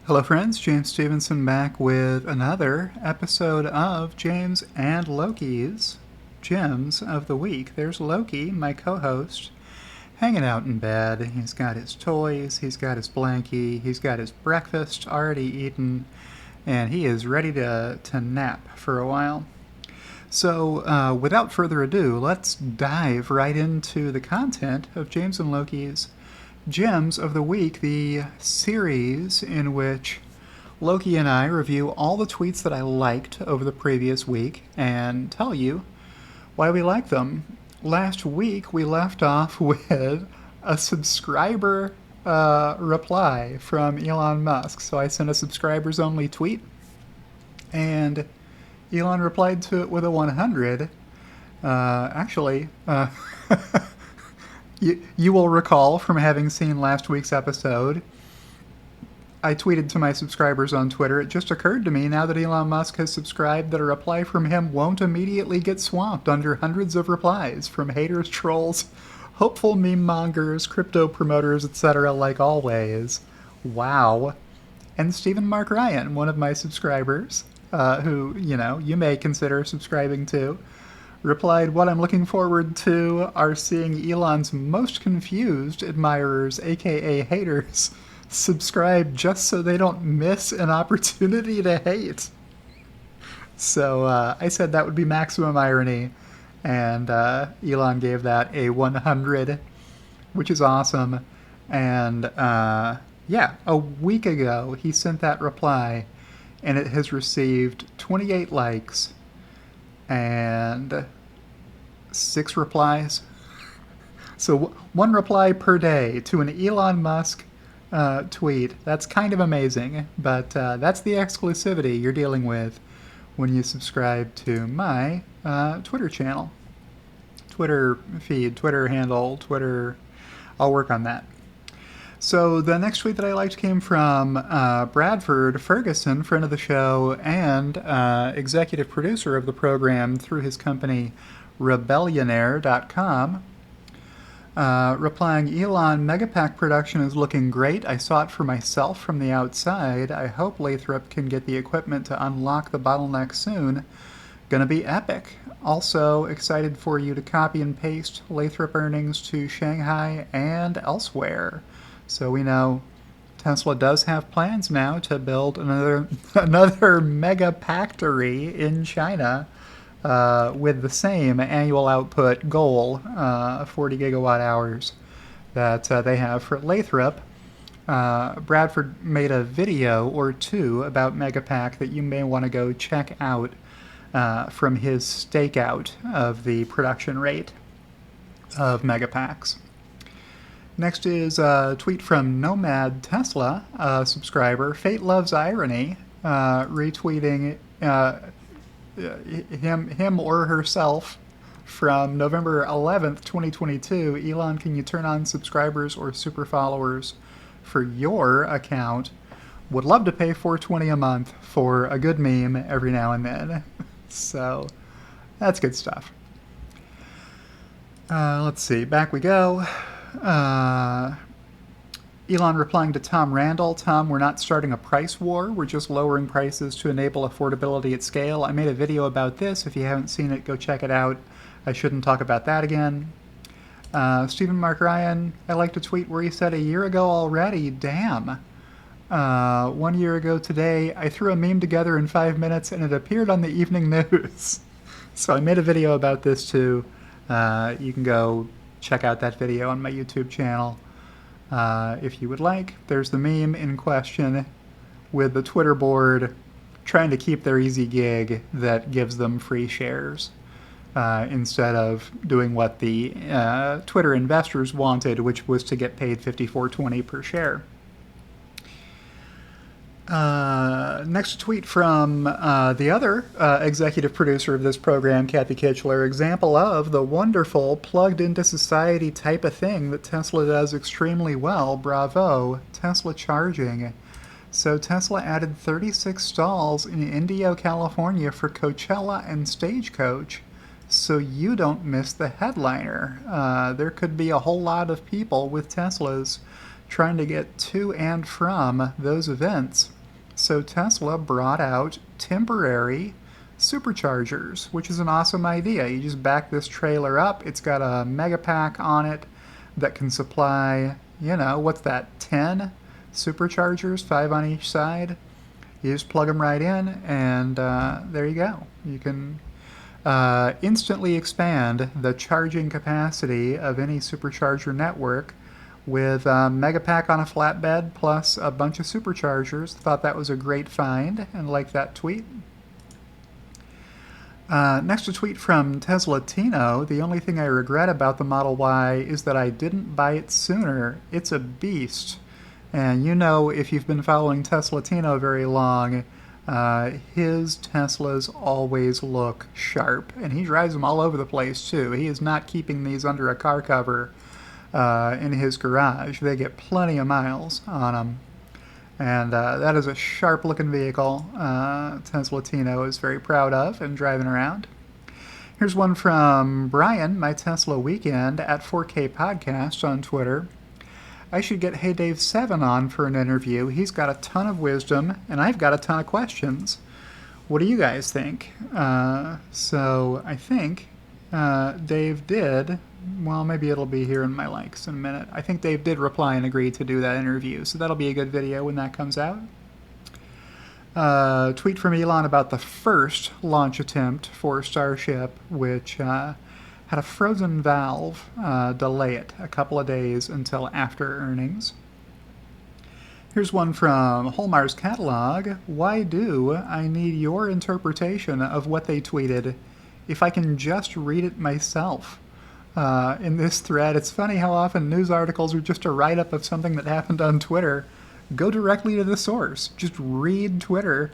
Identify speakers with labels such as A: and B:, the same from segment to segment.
A: Hello, friends. James Stevenson back with another episode of James and Loki's Gems of the Week. There's Loki, my co host, hanging out in bed. He's got his toys, he's got his blankie, he's got his breakfast already eaten, and he is ready to nap for a while. So, without further ado, let's dive right into the content of James and Loki's Gems of the Week, the series in which Loki and I review all the tweets that I liked over the previous week and tell you why we like them. Last week, we left off with a subscriber reply from Elon Musk. So I sent a subscribers only tweet, and Elon replied to it with a 100. Actually, you will recall from having seen last week's episode, I tweeted to my subscribers on Twitter, it just occurred to me now that Elon Musk has subscribed that a reply from him won't immediately get swamped under hundreds of replies from haters, trolls, hopeful meme mongers, crypto promoters, etc. like always. Wow. And Stephen Mark Ryan, one of my subscribers, who, you may consider subscribing to, replied, "What I'm looking forward to are seeing Elon's most confused admirers, aka haters, subscribe just so they don't miss an opportunity to hate." So I said that would be maximum irony, and Elon gave that a 100, which is awesome. And yeah, a week ago he sent that reply, and it has received 28 likes and 6 replies. So one reply per day to an Elon Musk tweet. That's kind of amazing, but that's the exclusivity you're dealing with when you subscribe to my Twitter channel, Twitter feed, Twitter handle, Twitter. I'll work on that. So the next tweet that I liked came from Bradford Ferguson, friend of the show and executive producer of the program through his company Rebellionaire.com. Replying, "Elon, Megapack production is looking great. I saw it for myself from the outside. I hope Lathrop can get the equipment to unlock the bottleneck soon. Gonna be epic. Also, excited for you to copy and paste Lathrop earnings to Shanghai and elsewhere." So we know Tesla does have plans now to build another mega factory in China, with the same annual output goal, 40 gigawatt hours, that they have for Lathrop. Bradford made a video or two about Megapack that you may want to go check out from his stakeout of the production rate of Megapacks. Next is a tweet from Nomad Tesla, a subscriber. "Fate loves irony," retweeting him or herself from November 11th, 2022. "Elon, can you turn on subscribers or super followers for your account? Would love to pay $4.20 a month for a good meme every now and then." So that's good stuff. Let's see. Back we go. Elon replying to Tom Randall, "Tom, we're not starting a price war. We're just lowering prices to enable affordability at scale. I made a video about this. If you haven't seen it, go check it out. I shouldn't talk about that again." Stephen Mark Ryan, I liked a tweet where he said, "A year ago already, damn. 1 year ago today, I threw a meme together in 5 minutes and it appeared on the evening news." So I made a video about this too. You can go check out that video on my YouTube channel if you would like. There's the meme in question with the Twitter board trying to keep their easy gig that gives them free shares instead of doing what the Twitter investors wanted, which was to get paid $54.20 per share. Next tweet from the other executive producer of this program, Kathy Kitchler. "Example of the wonderful plugged into society type of thing that Tesla does extremely well. Bravo. Tesla charging." So Tesla added 36 stalls in Indio, California for Coachella and Stagecoach, so you don't miss the headliner. There could be a whole lot of people with Teslas trying to get to and from those events. So Tesla brought out temporary superchargers, which is an awesome idea. You just back this trailer up. It's got a mega pack on it that can supply, what's that, 10 superchargers, 5 on each side. You just plug them right in, and there you go. You can instantly expand the charging capacity of any supercharger network with a mega pack on a flatbed plus a bunch of superchargers. Thought that was a great find and liked that tweet. Next, a tweet from Tesla Tino. The only thing I regret about the Model Y is that I didn't buy it sooner. It's a beast. And if you've been following Tesla Tino very long, his Teslas always look sharp. And he drives them all over the place, too. He is not keeping these under a car cover in his garage. They get plenty of miles on them. And that is a sharp-looking vehicle Tesla Tino is very proud of and driving around. Here's one from Brian, my Tesla Weekend, at 4K Podcast on Twitter. I should get Hey Dave 7 on for an interview. He's got a ton of wisdom, and I've got a ton of questions. What do you guys think? So I think Dave did. Well, maybe it'll be here in my likes in a minute. I think Dave did reply and agree to do that interview, so that'll be a good video when that comes out. Tweet from Elon about the first launch attempt for Starship, which had a frozen valve delay it a couple of days until after earnings. Here's one from Holmar's catalog. Why do I need your interpretation of what they tweeted if I can just read it myself? In this thread, it's funny how often news articles are just a write-up of something that happened on Twitter. Go directly to the source. Just read Twitter,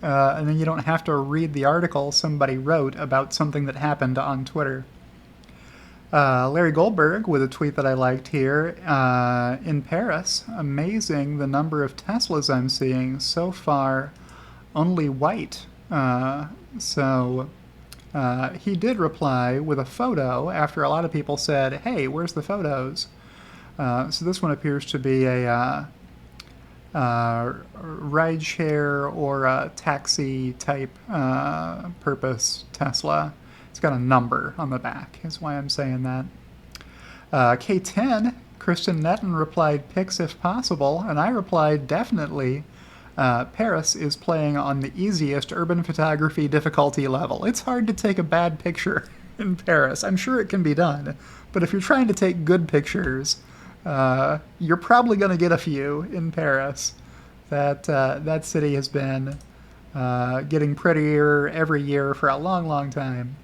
A: and then you don't have to read the article somebody wrote about something that happened on Twitter. Larry Goldberg with a tweet that I liked here. In Paris, amazing the number of Teslas I'm seeing. So far, only white. He did reply with a photo after a lot of people said, hey, where's the photos? So this one appears to be a rideshare or a taxi type purpose Tesla. It's got a number on the back, is why I'm saying that. K10, Kristen Netton replied, pics if possible, and I replied, definitely. Paris is playing on the easiest urban photography difficulty level. It's hard to take a bad picture in Paris. I'm sure it can be done, but if you're trying to take good pictures, you're probably going to get a few in Paris. That city has been getting prettier every year for a long, long time.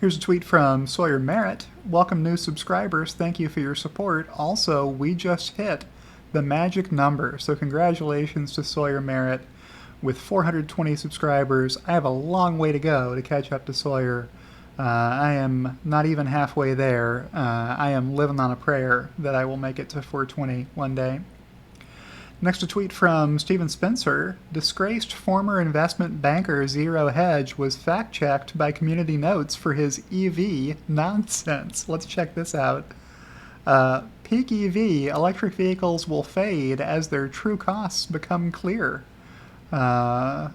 A: Here's a tweet from Sawyer Merritt. Welcome new subscribers. Thank you for your support. Also, we just hit the magic number, so congratulations to Sawyer Merritt with 420 subscribers. I have a long way to go to catch up to Sawyer. I am not even halfway there. I am living on a prayer that I will make it to 420 one day. Next, a tweet from Steven Spencer. Disgraced former investment banker Zero Hedge was fact-checked by Community Notes for his EV nonsense. Let's check this out. Peak EV, electric vehicles will fade as their true costs become clear. So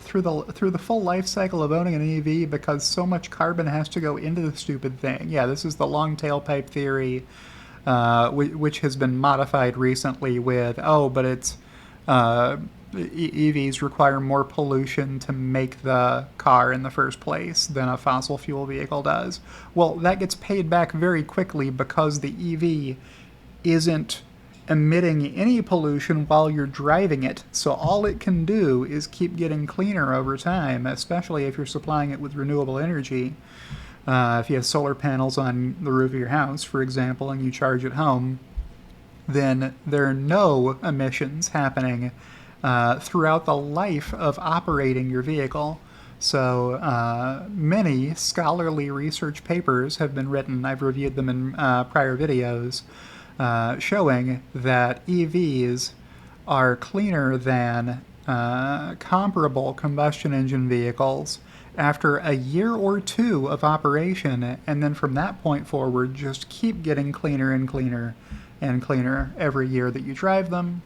A: through the full life cycle of owning an EV, because so much carbon has to go into the stupid thing. Yeah, this is the long tailpipe theory, which has been modified recently with, but it's EVs require more pollution to make the car in the first place than a fossil fuel vehicle does. Well, that gets paid back very quickly because the EV isn't emitting any pollution while you're driving it. So all it can do is keep getting cleaner over time, especially if you're supplying it with renewable energy. If you have solar panels on the roof of your house, for example, and you charge at home, then there are no emissions happening throughout the life of operating your vehicle. So many scholarly research papers have been written, I've reviewed them in prior videos, showing that EVs are cleaner than comparable combustion engine vehicles after a year or two of operation, and then from that point forward just keep getting cleaner and cleaner and cleaner every year that you drive them.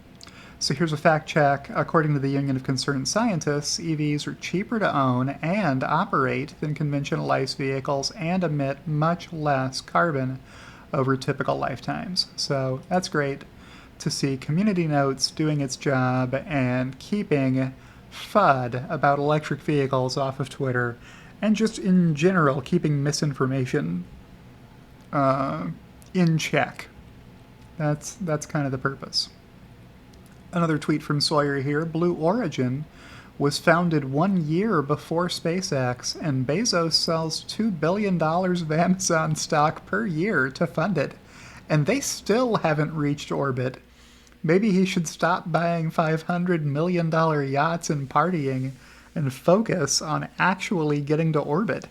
A: So here's a fact check. According to the Union of Concerned Scientists, EVs are cheaper to own and operate than conventional ICE vehicles and emit much less carbon over typical lifetimes. So that's great to see Community Notes doing its job and keeping FUD about electric vehicles off of Twitter, and just in general keeping misinformation in check. That's kind of the purpose. Another tweet from Sawyer here. Blue Origin was founded 1 year before SpaceX, and Bezos sells $2 billion of Amazon stock per year to fund it. And they still haven't reached orbit. Maybe he should stop buying $500 million yachts and partying and focus on actually getting to orbit.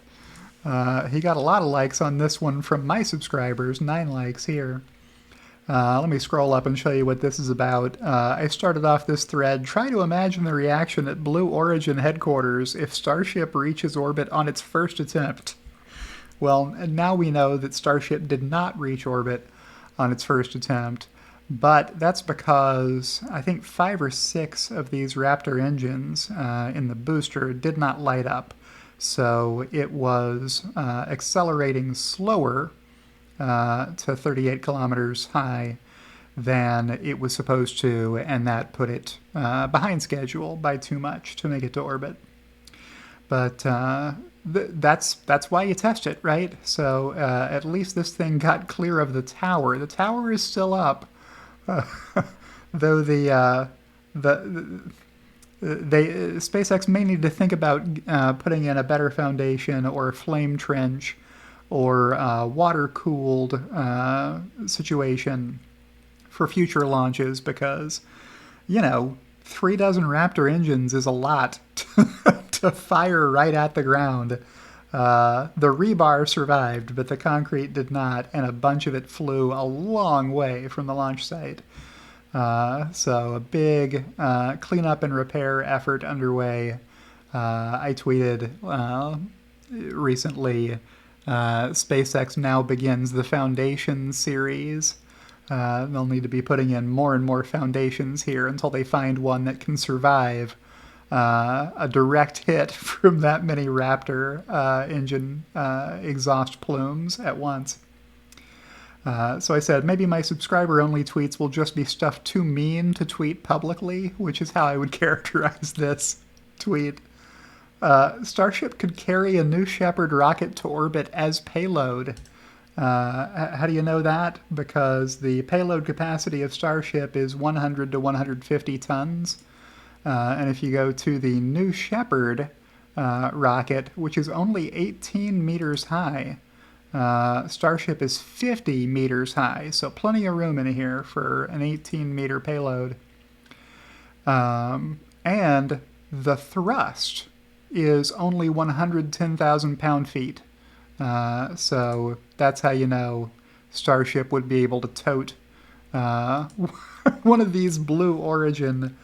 A: He got a lot of likes on this one from my subscribers, 9 likes here. Let me scroll up and show you what this is about. I started off this thread. Try to imagine the reaction at Blue Origin headquarters if Starship reaches orbit on its first attempt. Well, now we know that Starship did not reach orbit on its first attempt, but that's because I think 5 or 6 of these Raptor engines in the booster did not light up. So it was accelerating slower to 38 kilometers high than it was supposed to, and that put it behind schedule by too much to make it to orbit. But that's why you test it, right? So at least this thing got clear of the tower. The tower is still up, though SpaceX may need to think about putting in a better foundation or a flame trench or water-cooled situation for future launches, because, 3 dozen Raptor engines is a lot to fire right at the ground. The rebar survived, but the concrete did not, and a bunch of it flew a long way from the launch site. So a big cleanup and repair effort underway. I tweeted recently, SpaceX now begins the Foundation series. They'll need to be putting in more and more foundations here until they find one that can survive a direct hit from that many Raptor engine exhaust plumes at once. So I said, maybe my subscriber-only tweets will just be stuff too mean to tweet publicly, which is how I would characterize this tweet. Starship could carry a New Shepard rocket to orbit as payload. How do you know that? Because the payload capacity of Starship is 100 to 150 tons. And if you go to the New Shepard rocket, which is only 18 meters high, Starship is 50 meters high, so plenty of room in here for an 18-meter payload. And the thrust is only 110,000 pound-feet. So that's how you know Starship would be able to tote one of these Blue Origin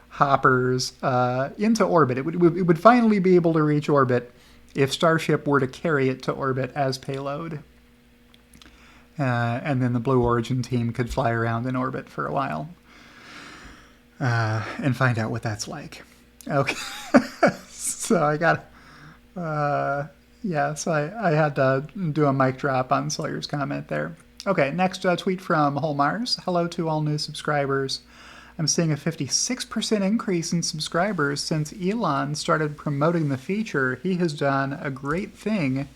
A: hoppers into orbit. It would finally be able to reach orbit if Starship were to carry it to orbit as payload. And then the Blue Origin team could fly around in orbit for a while and find out what that's like. Okay. So I got... so I had to do a mic drop on Sawyer's comment there. Okay, next tweet from Holmars. Hello to all new subscribers. I'm seeing a 56% increase in subscribers since Elon started promoting the feature. He has done a great thing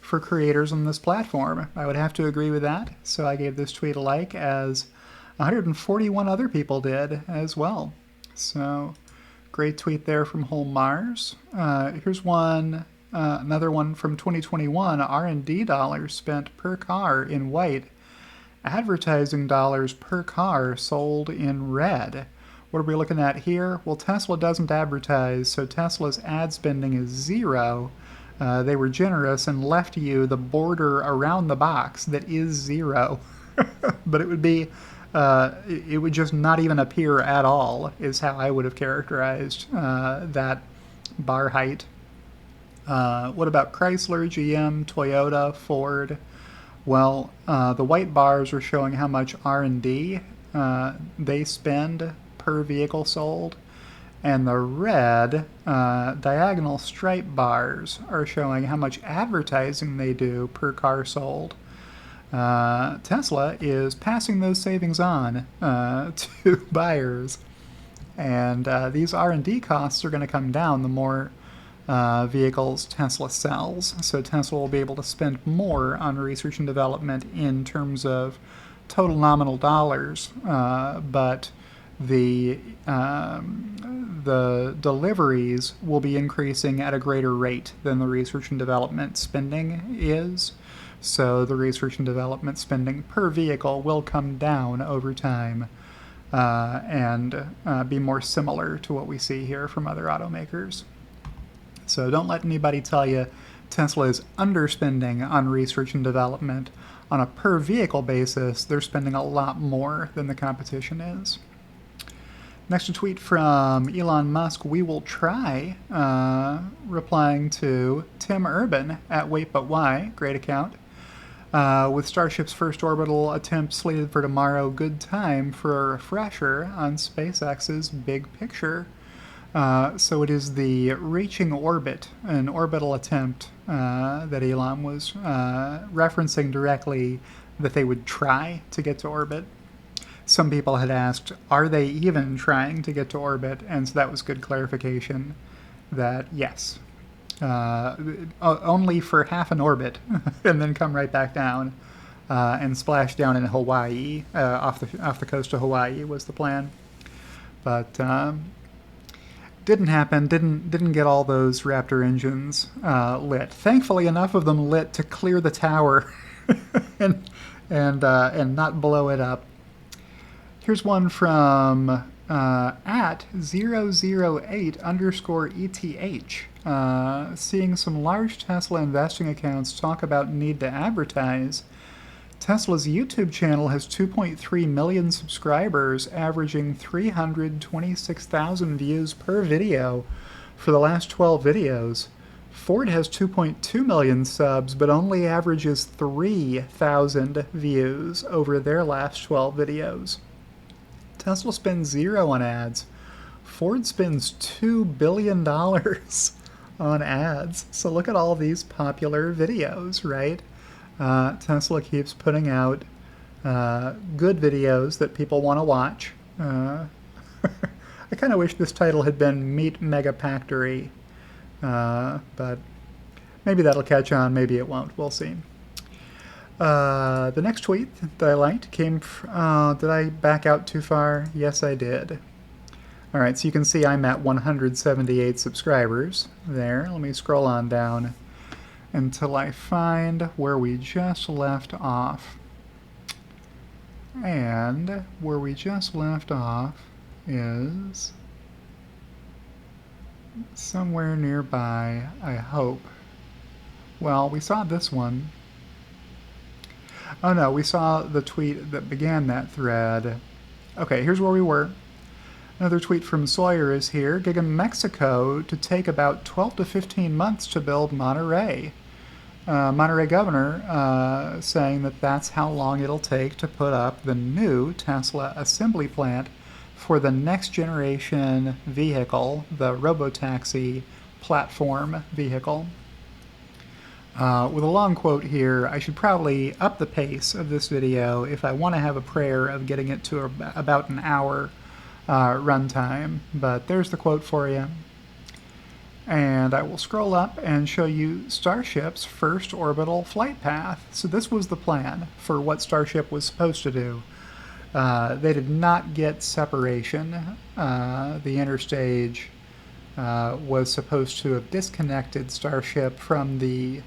A: for creators on this platform. I would have to agree with that, so I gave this tweet a like, as 141 other people did as well. So, great tweet there from Holmars. Here's one, another one from 2021. R&D dollars spent per car in white. Advertising dollars per car sold in red. What are we looking at here? Well, Tesla doesn't advertise, so Tesla's ad spending is 0. They were generous and left you the border around the box that is 0. But it would be, it would just not even appear at all, is how I would have characterized that bar height. What about Chrysler, GM, Toyota, Ford? Well, the white bars are showing how much R&D they spend per vehicle sold. And the red diagonal stripe bars are showing how much advertising they do per car sold. Tesla is passing those savings on to buyers. And these R&D costs are going to come down the more vehicles Tesla sells. So Tesla will be able to spend more on research and development in terms of total nominal dollars, but the deliveries will be increasing at a greater rate than the research and development spending is. So the research and development spending per vehicle will come down over time and be more similar to what we see here from other automakers. So don't let anybody tell you Tesla is underspending on research and development. On a per vehicle basis, they're spending a lot more than the competition is. Next, a tweet from Elon Musk, "We will try," replying to Tim Urban at Wait But Why, great account. With Starship's first orbital attempt slated for tomorrow, good time for a refresher on SpaceX's big picture. So it is the reaching orbit, an orbital attempt that Elon was referencing directly that they would try to get to orbit. Some people had asked, are they even trying to get to orbit? And so that was good clarification that yes, only for half an orbit and then come right back down and splash down in Hawaii, off the coast of Hawaii was the plan. But didn't happen, didn't get all those Raptor engines lit. Thankfully, enough of them lit to clear the tower and not blow it up. Here's one from at 008_ETH, seeing some large Tesla investing accounts talk about need to advertise. Tesla's YouTube channel has 2.3 million subscribers, averaging 326,000 views per video for the last 12 videos. Ford has 2.2 million subs, but only averages 3,000 views over their last 12 videos. Tesla spends $0 on ads. Ford spends $2 billion on ads. So look at all these popular videos, right? Tesla keeps putting out good videos that people want to watch. I kind of wish this title had been Meet Megafactory, but maybe that'll catch on, maybe it won't. We'll see. The next tweet that I liked came from, did I back out too far? Yes, I did. Alright, so you can see I'm at 178 subscribers there. Let me scroll on down until I find where we just left off. And where we just left off is somewhere nearby, I hope. Well, we saw this one. Oh no, we saw the tweet that began that thread. Okay, here's where we were. Another tweet from Sawyer is here. Giga Mexico to take about 12 to 15 months to build Monterrey. Monterrey governor saying that that's how long it'll take to put up the new Tesla assembly plant for the next generation vehicle, the robotaxi platform vehicle. With a long quote here, I should probably up the pace of this video if I want to have a prayer of getting it to about an hour runtime. But there's the quote for you. And I will scroll up and show you Starship's first orbital flight path. So this was the plan for what Starship was supposed to do. They did not get separation. The interstage was supposed to have disconnected Starship from the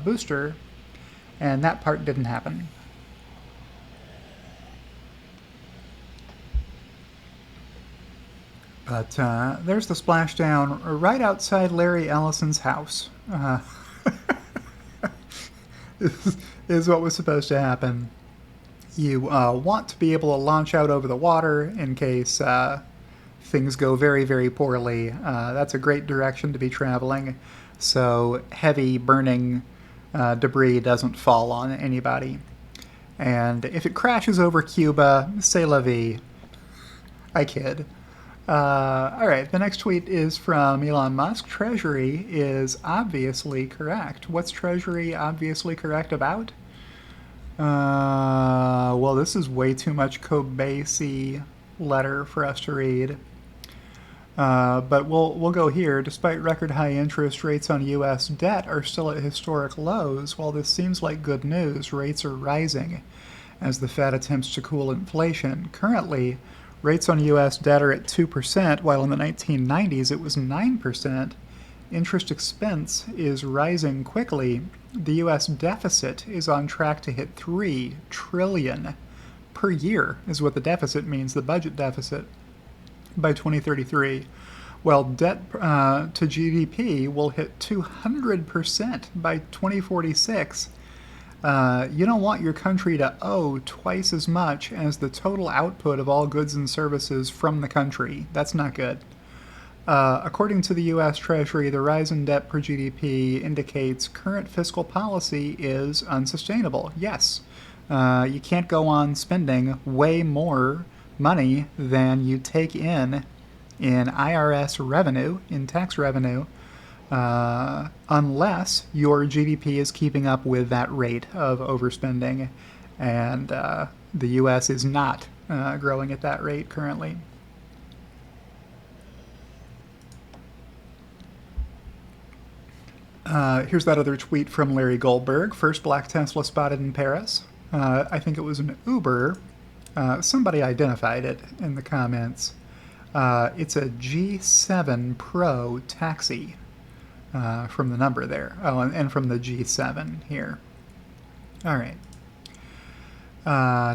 A: booster, and that part didn't happen. But there's the splashdown right outside Larry Ellison's house. This is what was supposed to happen. You want to be able to launch out over the water in case things go very, very poorly. That's a great direction to be traveling, so heavy burning debris doesn't fall on anybody. And if it crashes over Cuba, c'est la vie. I kid. All right, the next tweet is from Elon Musk. Treasury is obviously correct. What's Treasury obviously correct about? Well, this is way too much Kobe letter for us to read. But we'll go here. Despite record high interest rates on U.S. debt are still at historic lows, while this seems like good news, rates are rising as the Fed attempts to cool inflation. Currently, rates on U.S. debt are at 2%, while in the 1990s it was 9%. Interest expense is rising quickly. The U.S. deficit is on track to hit $3 trillion per year, is what the deficit means, the budget deficit, by 2033. While debt to GDP will hit 200% by 2046. You don't want your country to owe twice as much as the total output of all goods and services from the country. That's not good. According to the U.S. Treasury, the rise in debt per GDP indicates current fiscal policy is unsustainable. Yes, you can't go on spending way more money than you take in IRS revenue, in tax revenue, unless your GDP is keeping up with that rate of overspending, and the U.S. is not growing at that rate currently. Here's that other tweet from Larry Goldberg. First black Tesla spotted in Paris. I think it was an Uber. Somebody identified it in the comments. It's a G7 Pro taxi from the number there. Oh, and from the G7 here. All right.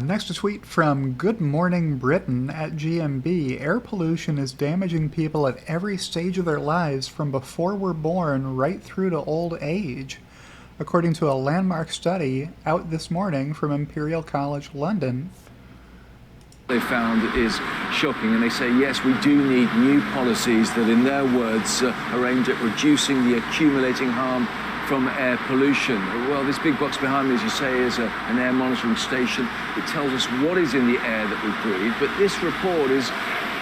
A: Next, a tweet from Good Morning Britain at GMB. Air pollution is damaging people at every stage of their lives from before we're born right through to old age, according to a landmark study out this morning from Imperial College London.
B: They found is shocking, and they say, yes, we do need new policies that, in their words, are aimed at reducing the accumulating harm from air pollution. Well, this big box behind me, as you say, is an air monitoring station. It tells us what is in the air that we breathe, but this report is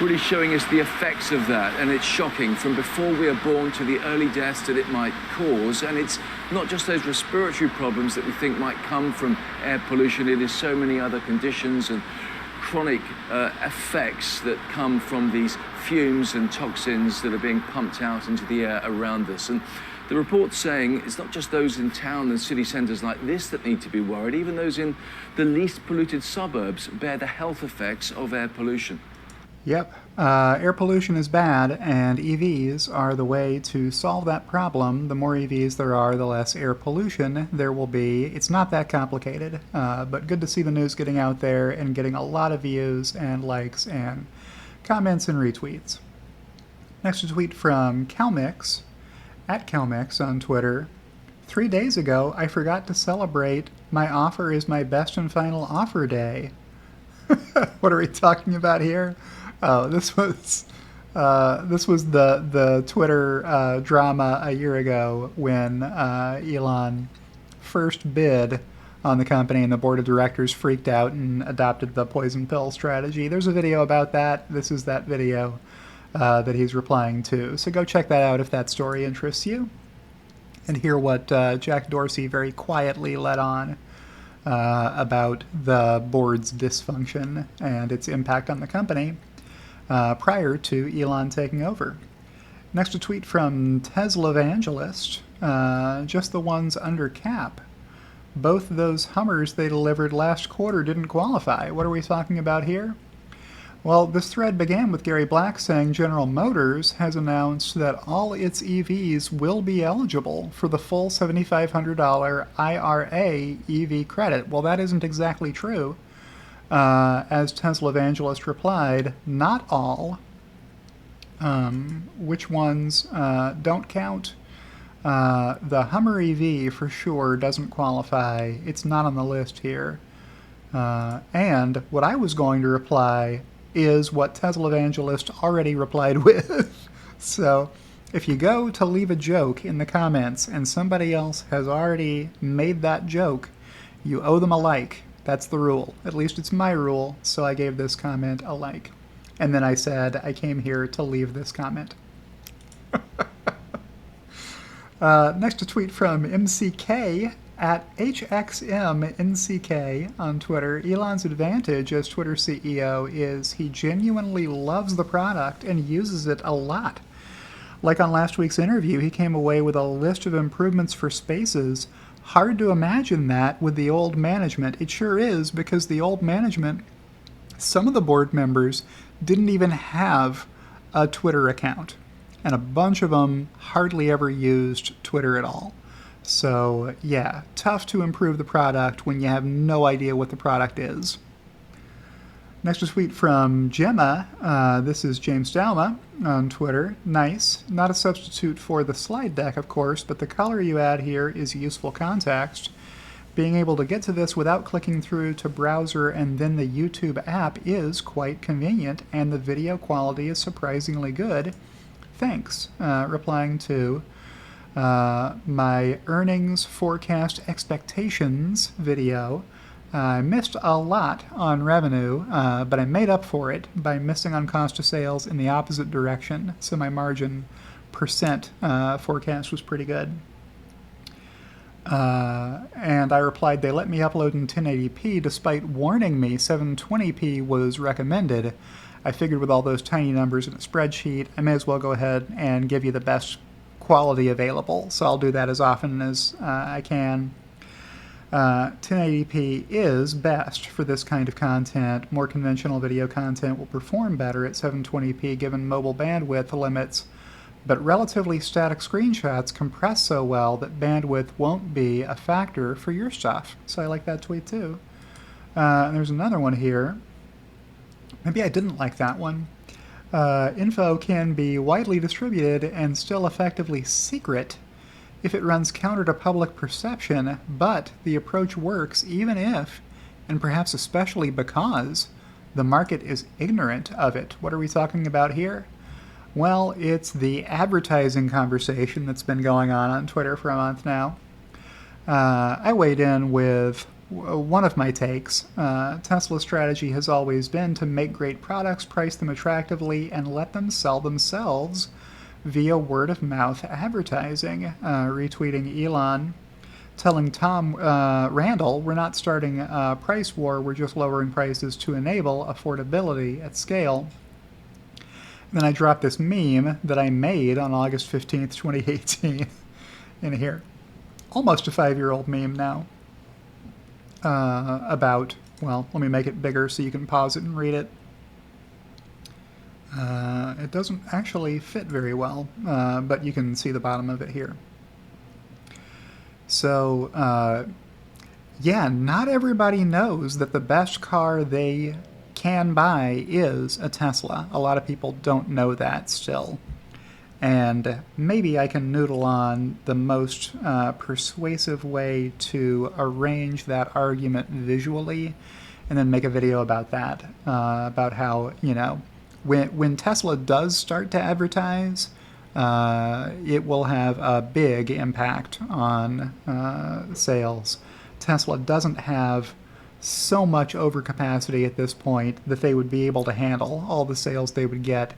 B: really showing us the effects of that, and it's shocking, from before we are born to the early deaths that it might cause. And it's not just those respiratory problems that we think might come from air pollution, it is so many other conditions and chronic effects that come from these fumes and toxins that are being pumped out into the air around us. And the report's saying it's not just those in town and city centres like this that need to be worried. Even those in the least polluted suburbs bear the health effects of air pollution.
A: Yep, air pollution is bad, and EVs are the way to solve that problem. The more EVs there are, the less air pollution there will be. It's not that complicated, but good to see the news getting out there and getting a lot of views and likes and comments and retweets. Next, a tweet from Calmix, at Calmix on Twitter. 3 days ago, I forgot to celebrate my offer is my best and final offer day. What are we talking about here? Oh, this was the Twitter drama a year ago when Elon first bid on the company and the board of directors freaked out and adopted the poison pill strategy. There's a video about that. This is that video that he's replying to. So go check that out if that story interests you, and hear what Jack Dorsey very quietly let on about the board's dysfunction and its impact on the company prior to Elon taking over. Next, a tweet from Tesla Evangelist, just the ones under cap. Both those Hummers they delivered last quarter didn't qualify. What are we talking about here? Well, this thread began with Gary Black saying General Motors has announced that all its EVs will be eligible for the full $7,500 IRA EV credit. Well, that isn't exactly true. As Tesla Evangelist replied, not all. Which ones don't count? The Hummer EV for sure doesn't qualify. It's not on the list here. And what I was going to reply is what Tesla Evangelist already replied with. So if you go to leave a joke in the comments and somebody else has already made that joke, you owe them a like. That's the rule. At least it's my rule, so I gave this comment a like. And then I said, I came here to leave this comment. Next, a tweet from MCK at HXMNCK on Twitter. Elon's advantage as Twitter CEO is he genuinely loves the product and uses it a lot. Like on last week's interview, he came away with a list of improvements for Spaces. Hard to imagine that with the old management. It sure is, because the old management, some of the board members didn't even have a Twitter account. And a bunch of them hardly ever used Twitter at all. So, yeah, tough to improve the product when you have no idea what the product is. Next, a tweet from Gemma. This is James Dalma on Twitter. Nice. Not a substitute for the slide deck, of course, but the color you add here is useful context. Being able to get to this without clicking through to browser and then the YouTube app is quite convenient, and the video quality is surprisingly good. Thanks. Replying to my earnings forecast expectations video. I missed a lot on revenue, but I made up for it by missing on cost of sales in the opposite direction, so my margin percent forecast was pretty good. And I replied, they let me upload in 1080p despite warning me 720p was recommended. I figured with all those tiny numbers in a spreadsheet, I may as well go ahead and give you the best quality available. So I'll do that as often as I can. 1080p is best for this kind of content. More conventional video content will perform better at 720p given mobile bandwidth limits, but relatively static screenshots compress so well that bandwidth won't be a factor for your stuff. So I like that tweet too. And there's another one here. Maybe I didn't like that one. Info can be widely distributed and still effectively secret if it runs counter to public perception, but the approach works even if, and perhaps especially because, the market is ignorant of it. What are we talking about here? Well, it's the advertising conversation that's been going on Twitter for a month now. I weighed in with one of my takes. Tesla's strategy has always been to make great products, price them attractively, and let them sell themselves via word-of-mouth advertising. Retweeting Elon, telling Tom Randall, we're not starting a price war, we're just lowering prices to enable affordability at scale. And then I dropped this meme that I made on August 15th, 2018 in here. Almost a 5-year-old meme now. About, well, let me make it bigger so you can pause it and read it. It doesn't actually fit very well, but you can see the bottom of it here. So, yeah, not everybody knows that the best car they can buy is a Tesla. A lot of people don't know that still. And maybe I can noodle on the most persuasive way to arrange that argument visually and then make a video about that, about how, you know, when Tesla does start to advertise, it will have a big impact on sales. Tesla doesn't have so much overcapacity at this point that they would be able to handle all the sales they would get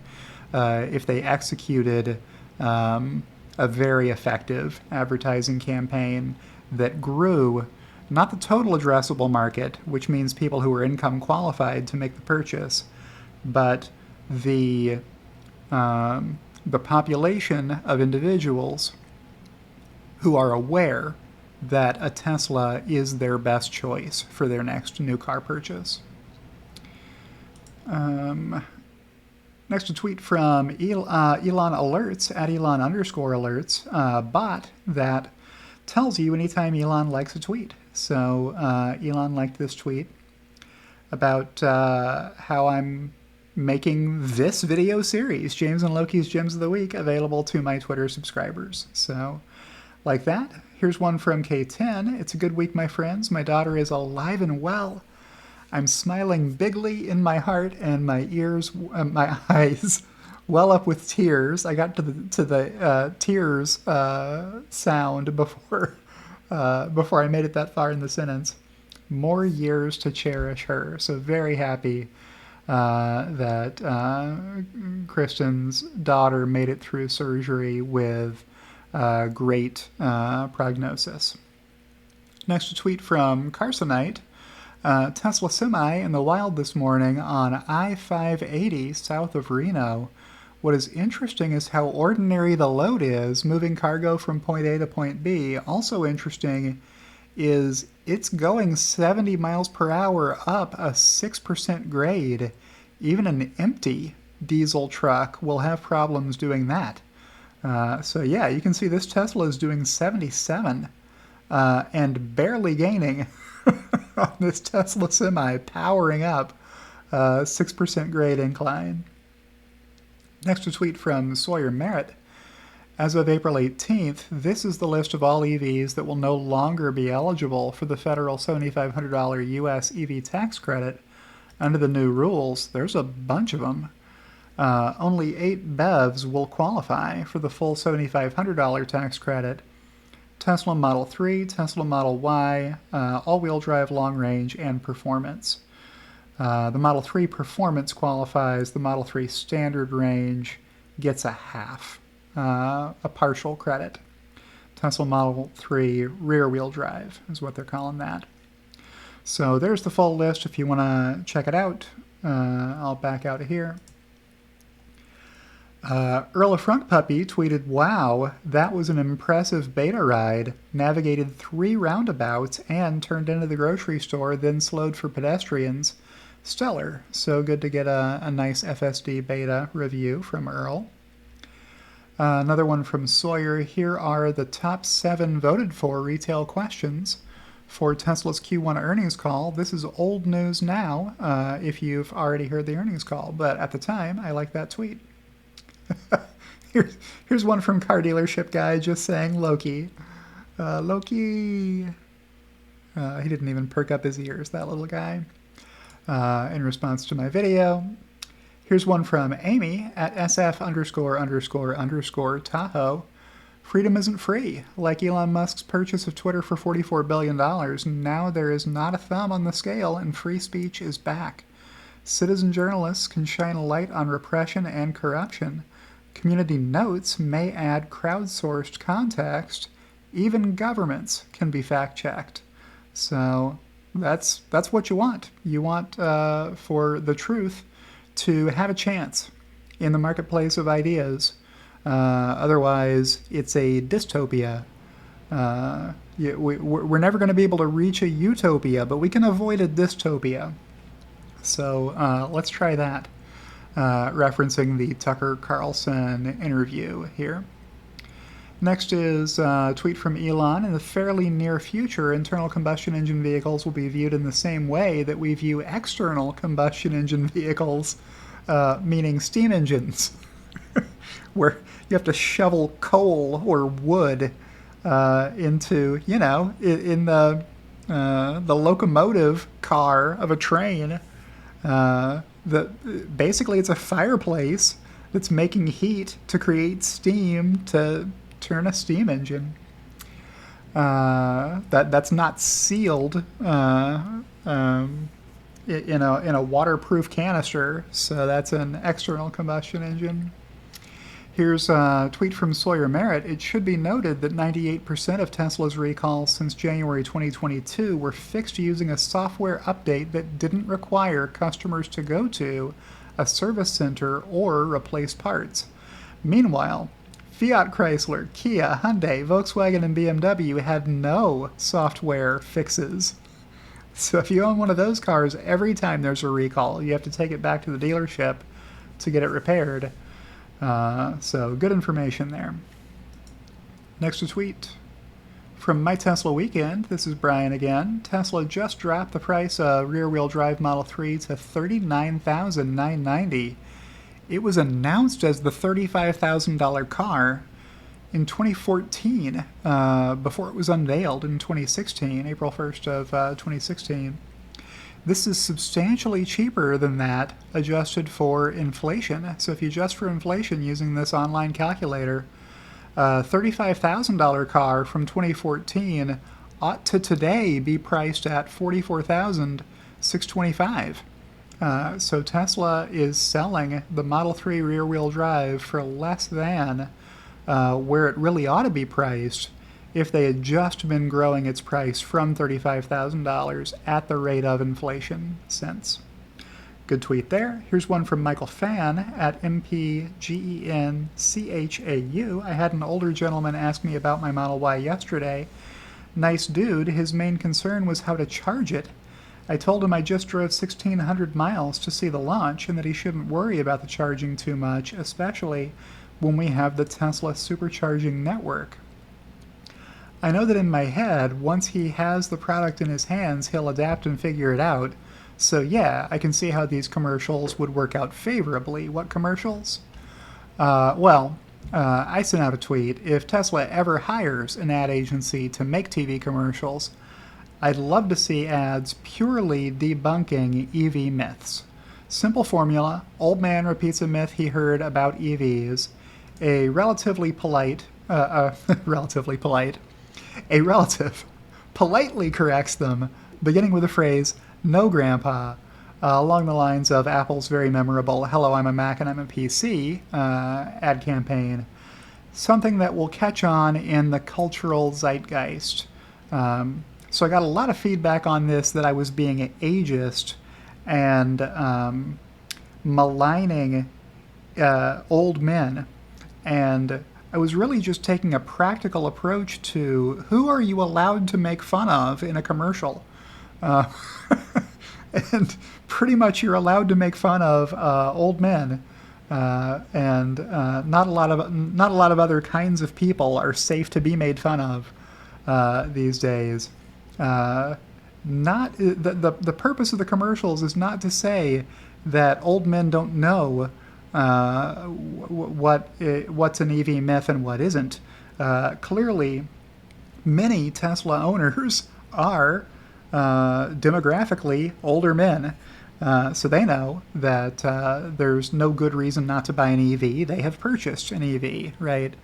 A: if they executed a very effective advertising campaign that grew not the total addressable market, which means people who are income qualified to make the purchase, but the population of individuals who are aware that a Tesla is their best choice for their next new car purchase. Next, a tweet from Elon Alerts, at Elon_alerts, bot that tells you anytime Elon likes a tweet. So Elon liked this tweet about how I'm making this video series, James and Loki's Gems of the Week, available to my Twitter subscribers. So, like that. Here's one from K10. It's a good week, my friends. My daughter is alive and well. I'm smiling bigly in my heart, and my ears, my eyes well up with tears. I got to the tears sound before I made it that far in the sentence. More years to cherish her. So very happy that Kristen's daughter made it through surgery with great prognosis. Next, a tweet from Carsonite. Tesla semi in the wild this morning on I-580 south of Reno. What is interesting is how ordinary the load is, moving cargo from point A to point B. Also interesting is it's going 70 miles per hour up a 6% grade. Even an empty diesel truck will have problems doing that. So yeah, you can see this Tesla is doing 77 and barely gaining on this Tesla semi, powering up 6% grade incline. Next, a tweet from Sawyer Merritt. As of April 18th, this is the list of all EVs that will no longer be eligible for the federal $7,500 U.S. EV tax credit under the new rules. There's a bunch of them. Only 8 BEVs will qualify for the full $7,500 tax credit. Tesla Model 3, Tesla Model Y, all-wheel drive long range, and performance. The Model 3 performance qualifies. The Model 3 standard range gets a half, a partial credit. Tesla Model 3 rear-wheel drive is what they're calling that. So there's the full list if you want to check it out. I'll back out of here. Earl of Front Puppy tweeted, "Wow, that was an impressive beta ride. Navigated 3 roundabouts and turned into the grocery store, then slowed for pedestrians. Stellar." So good to get a nice FSD beta review from Earl. Another one from Sawyer. Here are the top 7 voted for retail questions for Tesla's Q1 earnings call. This is old news now if you've already heard the earnings call, but at the time, I like that tweet. Here's one from Car Dealership Guy just saying Loki. Loki. He didn't even perk up his ears, that little guy. In response to my video. Here's one from Amy at SF___Tahoe. Freedom isn't free. Like Elon Musk's purchase of Twitter for $44 billion, now there is not a thumb on the scale and free speech is back. Citizen journalists can shine a light on repression and corruption. Community notes may add crowdsourced context. Even governments can be fact-checked. So that's what you want. You want for the truth to have a chance in the marketplace of ideas. Otherwise, it's a dystopia. We're never going to be able to reach a utopia, but we can avoid a dystopia. So let's try that, referencing the Tucker Carlson interview here. Next is a tweet from Elon. In the fairly near future, internal combustion engine vehicles will be viewed in the same way that we view external combustion engine vehicles, meaning steam engines, where you have to shovel coal or wood into, in the locomotive car of a train. Basically, it's a fireplace that's making heat to create steam to turn a steam engine. That's not sealed in a waterproof canister, so that's an external combustion engine. Here's a tweet from Sawyer Merritt. It should be noted that 98% of Tesla's recalls since January 2022 were fixed using a software update that didn't require customers to go to a service center or replace parts. Meanwhile, Fiat Chrysler, Kia, Hyundai, Volkswagen, and BMW had no software fixes. So if you own one of those cars, every time there's a recall, you have to take it back to the dealership to get it repaired. So good information there. Next, a tweet from My Tesla Weekend. This is Brian again. Tesla just dropped the price of rear-wheel drive Model 3 to $39,990. It was announced as the $35,000 car in 2014, before it was unveiled in 2016, April 1st of 2016. This is substantially cheaper than that, adjusted for inflation. So if you adjust for inflation using this online calculator, a $35,000 car from 2014 ought to today be priced at $44,625. So Tesla is selling the Model 3 rear-wheel drive for less than where it really ought to be priced if they had just been growing its price from $35,000 at the rate of inflation since. Good tweet there. Here's one from Michael Fan at MPGENCHAU. I had an older gentleman ask me about my Model Y yesterday. Nice dude. His main concern was how to charge it. I told him I just drove 1,600 miles to see the launch and that he shouldn't worry about the charging too much, especially when we have the Tesla supercharging network. I know that in my head, once he has the product in his hands, he'll adapt and figure it out. So yeah, I can see how these commercials would work out favorably. What commercials? I sent out a tweet. If Tesla ever hires an ad agency to make TV commercials, I'd love to see ads purely debunking EV myths. Simple formula. Old man repeats a myth he heard about EVs. A relative politely corrects them, beginning with the phrase, "No, Grandpa," along the lines of Apple's very memorable "Hello, I'm a Mac and I'm a PC" ad campaign. Something that will catch on in the cultural zeitgeist. So I got a lot of feedback on this that I was being ageist and maligning old men. And I was really just taking a practical approach to who are you allowed to make fun of in a commercial? And pretty much you're allowed to make fun of old men. And not a lot of other kinds of people are safe to be made fun of these days. Not the purpose of the commercials is not to say that old men don't know what's an EV myth and what isn't. Clearly, many Tesla owners are demographically older men. So they know that there's no good reason not to buy an EV. They have purchased an EV, right?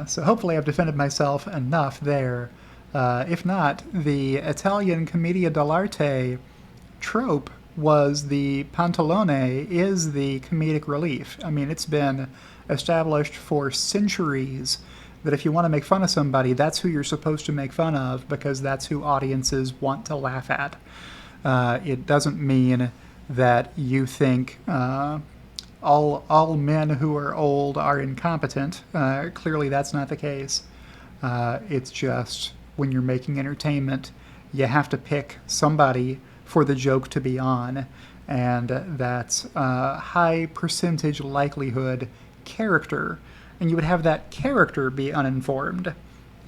A: So hopefully I've defended myself enough there. If not, the Italian commedia dell'arte trope was the pantalone is the comedic relief. I mean, it's been established for centuries that if you want to make fun of somebody, that's who you're supposed to make fun of because that's who audiences want to laugh at. It doesn't mean that you think all men who are old are incompetent. Clearly that's not the case. It's just when you're making entertainment, you have to pick somebody for the joke to be on, and that's high percentage likelihood character, and you would have that character be uninformed,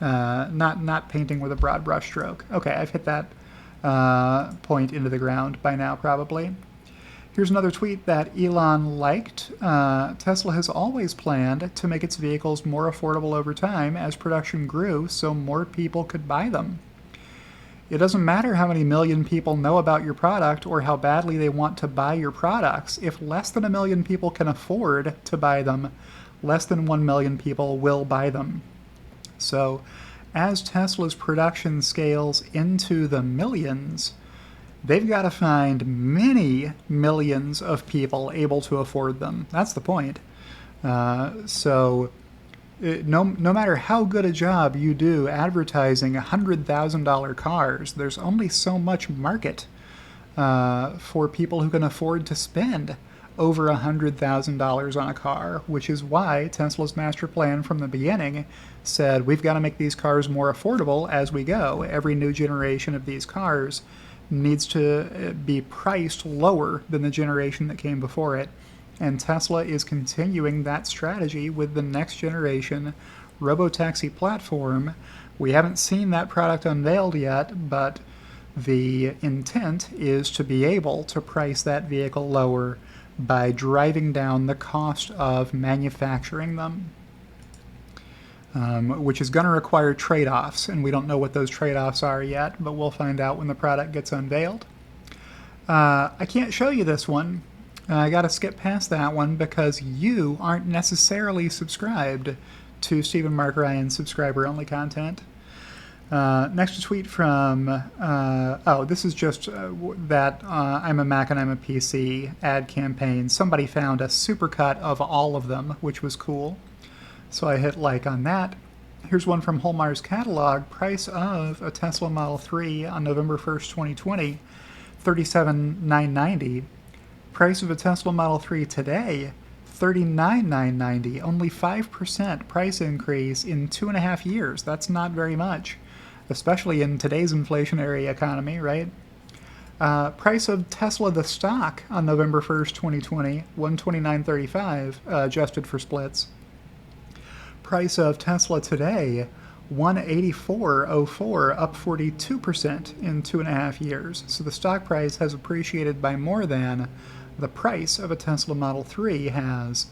A: not painting with a broad brushstroke. Okay, I've hit that point into the ground by now, probably. Here's another tweet that Elon liked. Tesla has always planned to make its vehicles more affordable over time as production grew so more people could buy them. It doesn't matter how many million people know about your product or how badly they want to buy your products. If less than 1 million people can afford to buy them, less than 1 million people will buy them. So as Tesla's production scales into the millions, they've got to find many millions of people able to afford them. That's the point. No matter how good a job you do advertising $100,000 cars, there's only so much market for people who can afford to spend over $100,000 on a car, which is why Tesla's master plan from the beginning said we've got to make these cars more affordable as we go. Every new generation of these cars needs to be priced lower than the generation that came before it. And Tesla is continuing that strategy with the next generation robotaxi platform. We haven't seen that product unveiled yet, but the intent is to be able to price that vehicle lower by driving down the cost of manufacturing them, which is going to require trade-offs, and we don't know what those trade-offs are yet, but we'll find out when the product gets unveiled. I can't show you this one. I got to skip past that one because you aren't necessarily subscribed to Stephen Mark Ryan's subscriber-only content. Next tweet from, this is just that I'm a Mac and I'm a PC ad campaign. Somebody found a supercut of all of them, which was cool. So I hit like on that. Here's one from Holmar's catalog. Price of a Tesla Model 3 on November 1st, 2020, $37,990. Price of a Tesla Model 3 today, $39,990. Only 5% price increase in 2.5 years. That's not very much, especially in today's inflationary economy, right? Price of Tesla the stock on November 1st, 2020, $129.35, adjusted for splits. Price of Tesla today, $184.04, up 42% in 2.5 years. So the stock price has appreciated by more than the price of a Tesla Model 3 has.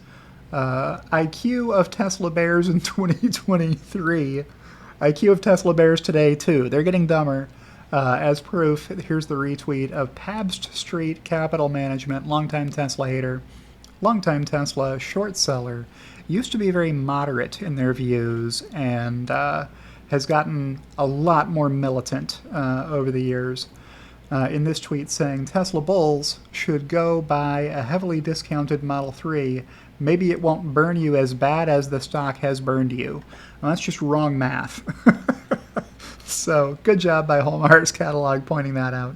A: IQ of Tesla bears in 2023. IQ of Tesla bears today, too. They're getting dumber. As proof, here's the retweet of Pabst Street Capital Management, longtime Tesla hater, longtime Tesla short seller, used to be very moderate in their views and has gotten a lot more militant over the years. In this tweet saying, Tesla bulls should go buy a heavily discounted Model 3. Maybe it won't burn you as bad as the stock has burned you. Well, that's just wrong math. So, good job by Holmar's catalog pointing that out.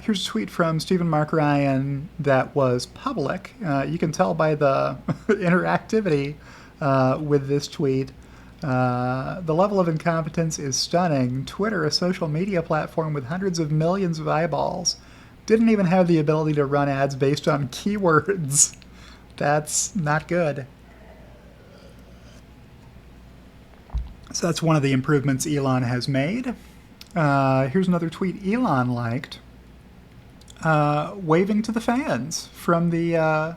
A: Here's a tweet from Stephen Mark Ryan that was public. You can tell by the interactivity with this tweet. The level of incompetence is stunning. Twitter, a social media platform with hundreds of millions of eyeballs, didn't even have the ability to run ads based on keywords. That's not good. So that's one of the improvements Elon has made. Here's another tweet Elon liked. Waving to the fans from the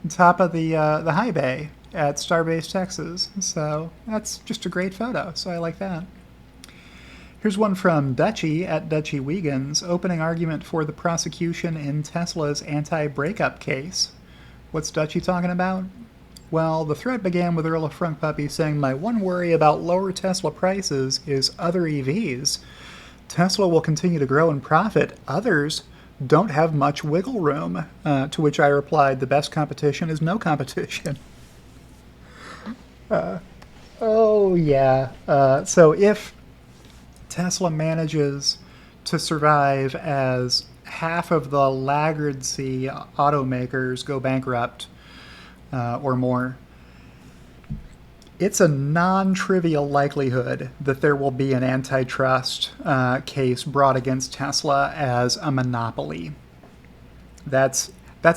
A: top of the high bay at Starbase, Texas. So that's just a great photo, so I like that. Here's one from Dutchie at Dutchie Wiegans. Opening argument for the prosecution in Tesla's anti-breakup case. What's Dutchie talking about? Well, the thread began with Earl of Frunkpuppy saying, my one worry about lower Tesla prices is other EVs. Tesla will continue to grow and profit. Others don't have much wiggle room. To which I replied, the best competition is no competition. So if Tesla manages to survive as half of the laggardsy automakers go bankrupt or more, it's a non-trivial likelihood that there will be an antitrust case brought against Tesla as a monopoly. That's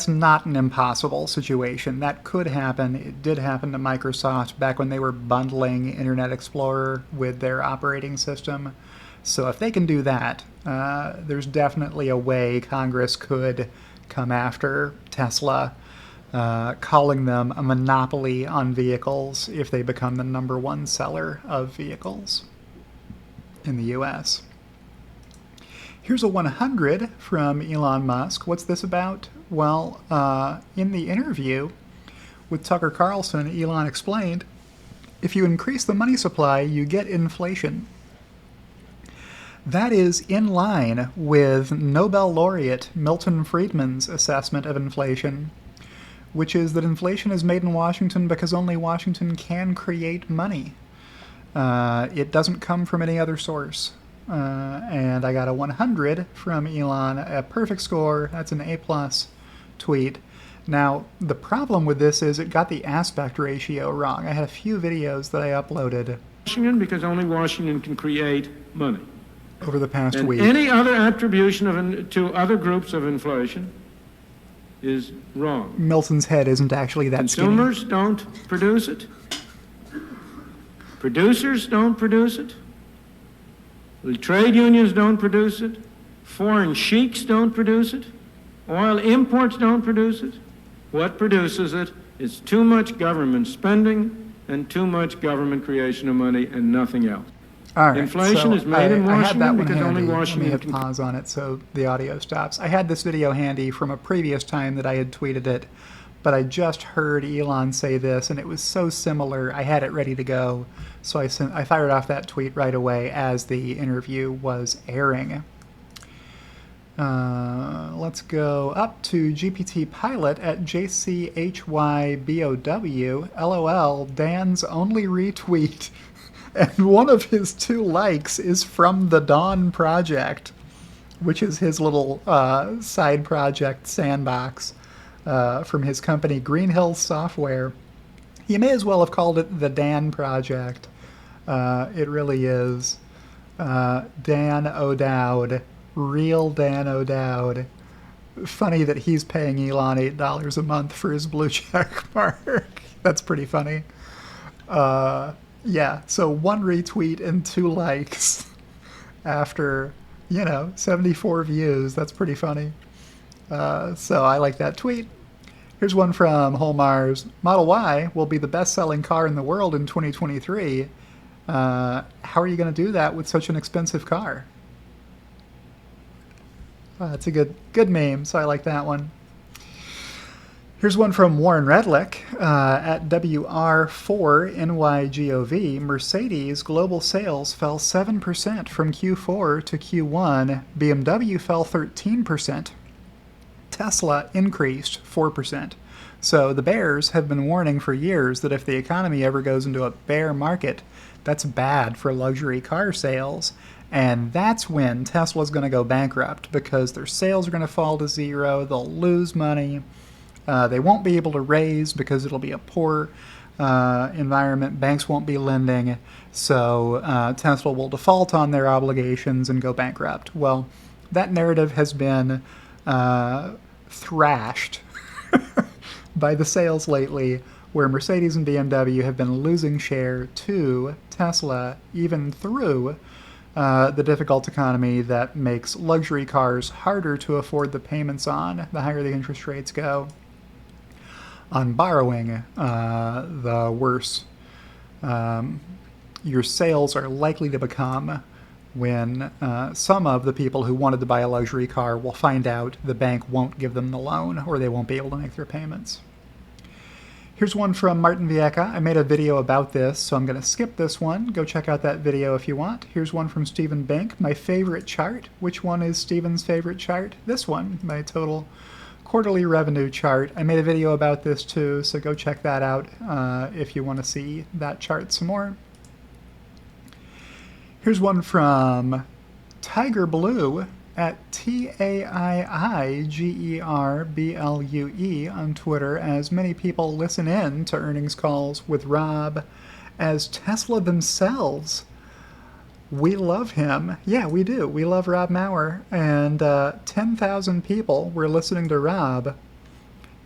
A: not an impossible situation. That could happen. It did happen to Microsoft back when they were bundling Internet Explorer with their operating system. So if they can do that, there's definitely a way Congress could come after Tesla, calling them a monopoly on vehicles if they become the #1 seller of vehicles in the U.S. Here's a 100 from Elon Musk. What's this about? Well, in the interview with Tucker Carlson, Elon explained, if you increase the money supply, you get inflation. That is in line with Nobel laureate Milton Friedman's assessment of inflation, which is that inflation is made in Washington because only Washington can create money. It doesn't come from any other source. And I got a 100 from Elon, a perfect score. That's an A+ tweet. Now, the problem with this is it got the aspect ratio wrong. I had a few videos that I uploaded
C: Washington because only Washington can create money.
A: Over the past
C: and
A: week.
C: Any other attribution to other groups of inflation is wrong.
A: Milton's head isn't actually that
C: Consumers
A: skinny.
C: don't produce it. Producers don't produce it. The trade unions don't produce it. Foreign sheiks don't produce it. Oil imports don't produce it. What produces it is too much government spending and too much government creation of money and nothing else.
A: All right,
C: inflation is made in
A: I had that
C: Washington
A: one
C: because only
A: handy.
C: Washington
A: Let me hit
C: can.
A: pause on it so the audio stops. I had this video handy from a previous time that I had tweeted it, but I just heard Elon say this, and it was so similar. I had it ready to go, so I fired off that tweet right away as the interview was airing. Let's go up to GPT Pilot at JCHYBOW. LOL, Dan's only retweet. And one of his 2 likes is from the Dawn Project, which is his little side project sandbox from his company Green Hills Software. You may as well have called it the Dan Project. It really is. Dan O'Dowd. Real Dan O'Dowd. Funny that he's paying Elon $8 a month for his blue check mark. That's pretty funny. Yeah, so 1 retweet and 2 likes after, 74 views. That's pretty funny. So I like that tweet. Here's one from Holmars. Model Y will be the best-selling car in the world in 2023. How are you going to do that with such an expensive car? It's a good meme, so I like that one. Here's one from Warren Redlick at WR4NYGOV. Mercedes global sales fell 7% from Q4 to Q1. BMW fell 13%. Tesla increased 4%. So the bears have been warning for years that if the economy ever goes into a bear market, that's bad for luxury car sales. And that's when Tesla's going to go bankrupt, because their sales are going to fall to zero, they'll lose money, they won't be able to raise because it'll be a poor environment, banks won't be lending, so Tesla will default on their obligations and go bankrupt. Well, that narrative has been thrashed by the sales lately, where Mercedes and BMW have been losing share to Tesla, even through the difficult economy that makes luxury cars harder to afford the payments on, the higher the interest rates go. On borrowing, the worse your sales are likely to become when some of the people who wanted to buy a luxury car will find out the bank won't give them the loan, or they won't be able to make their payments. Here's one from Martin Vieca. I made a video about this, so I'm going to skip this one. Go check out that video if you want. Here's one from Stephen Bink. My favorite chart. Which one is Stephen's favorite chart? This one, my total quarterly revenue chart. I made a video about this too, so go check that out if you want to see that chart some more. Here's one from Tiger Blue at TAIIGERBLUE on Twitter, as many people listen in to earnings calls with Rob as Tesla themselves. We love him. Yeah, we do. We love Rob Maurer. And 10,000 people were listening to Rob.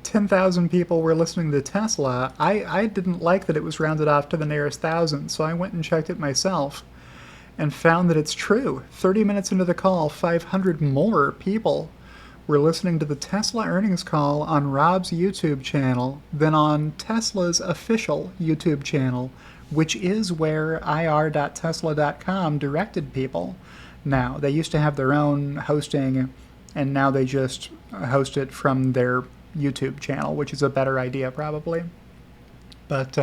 A: 10,000 people were listening to Tesla. I didn't like that it was rounded off to the nearest 1,000, so I went and checked it myself and found that it's true. 30 minutes into the call, 500 more people were listening to the Tesla earnings call on Rob's YouTube channel than on Tesla's official YouTube channel, which is where ir.tesla.com directed people. Now, they used to have their own hosting, and now they just host it from their YouTube channel, which is a better idea probably. But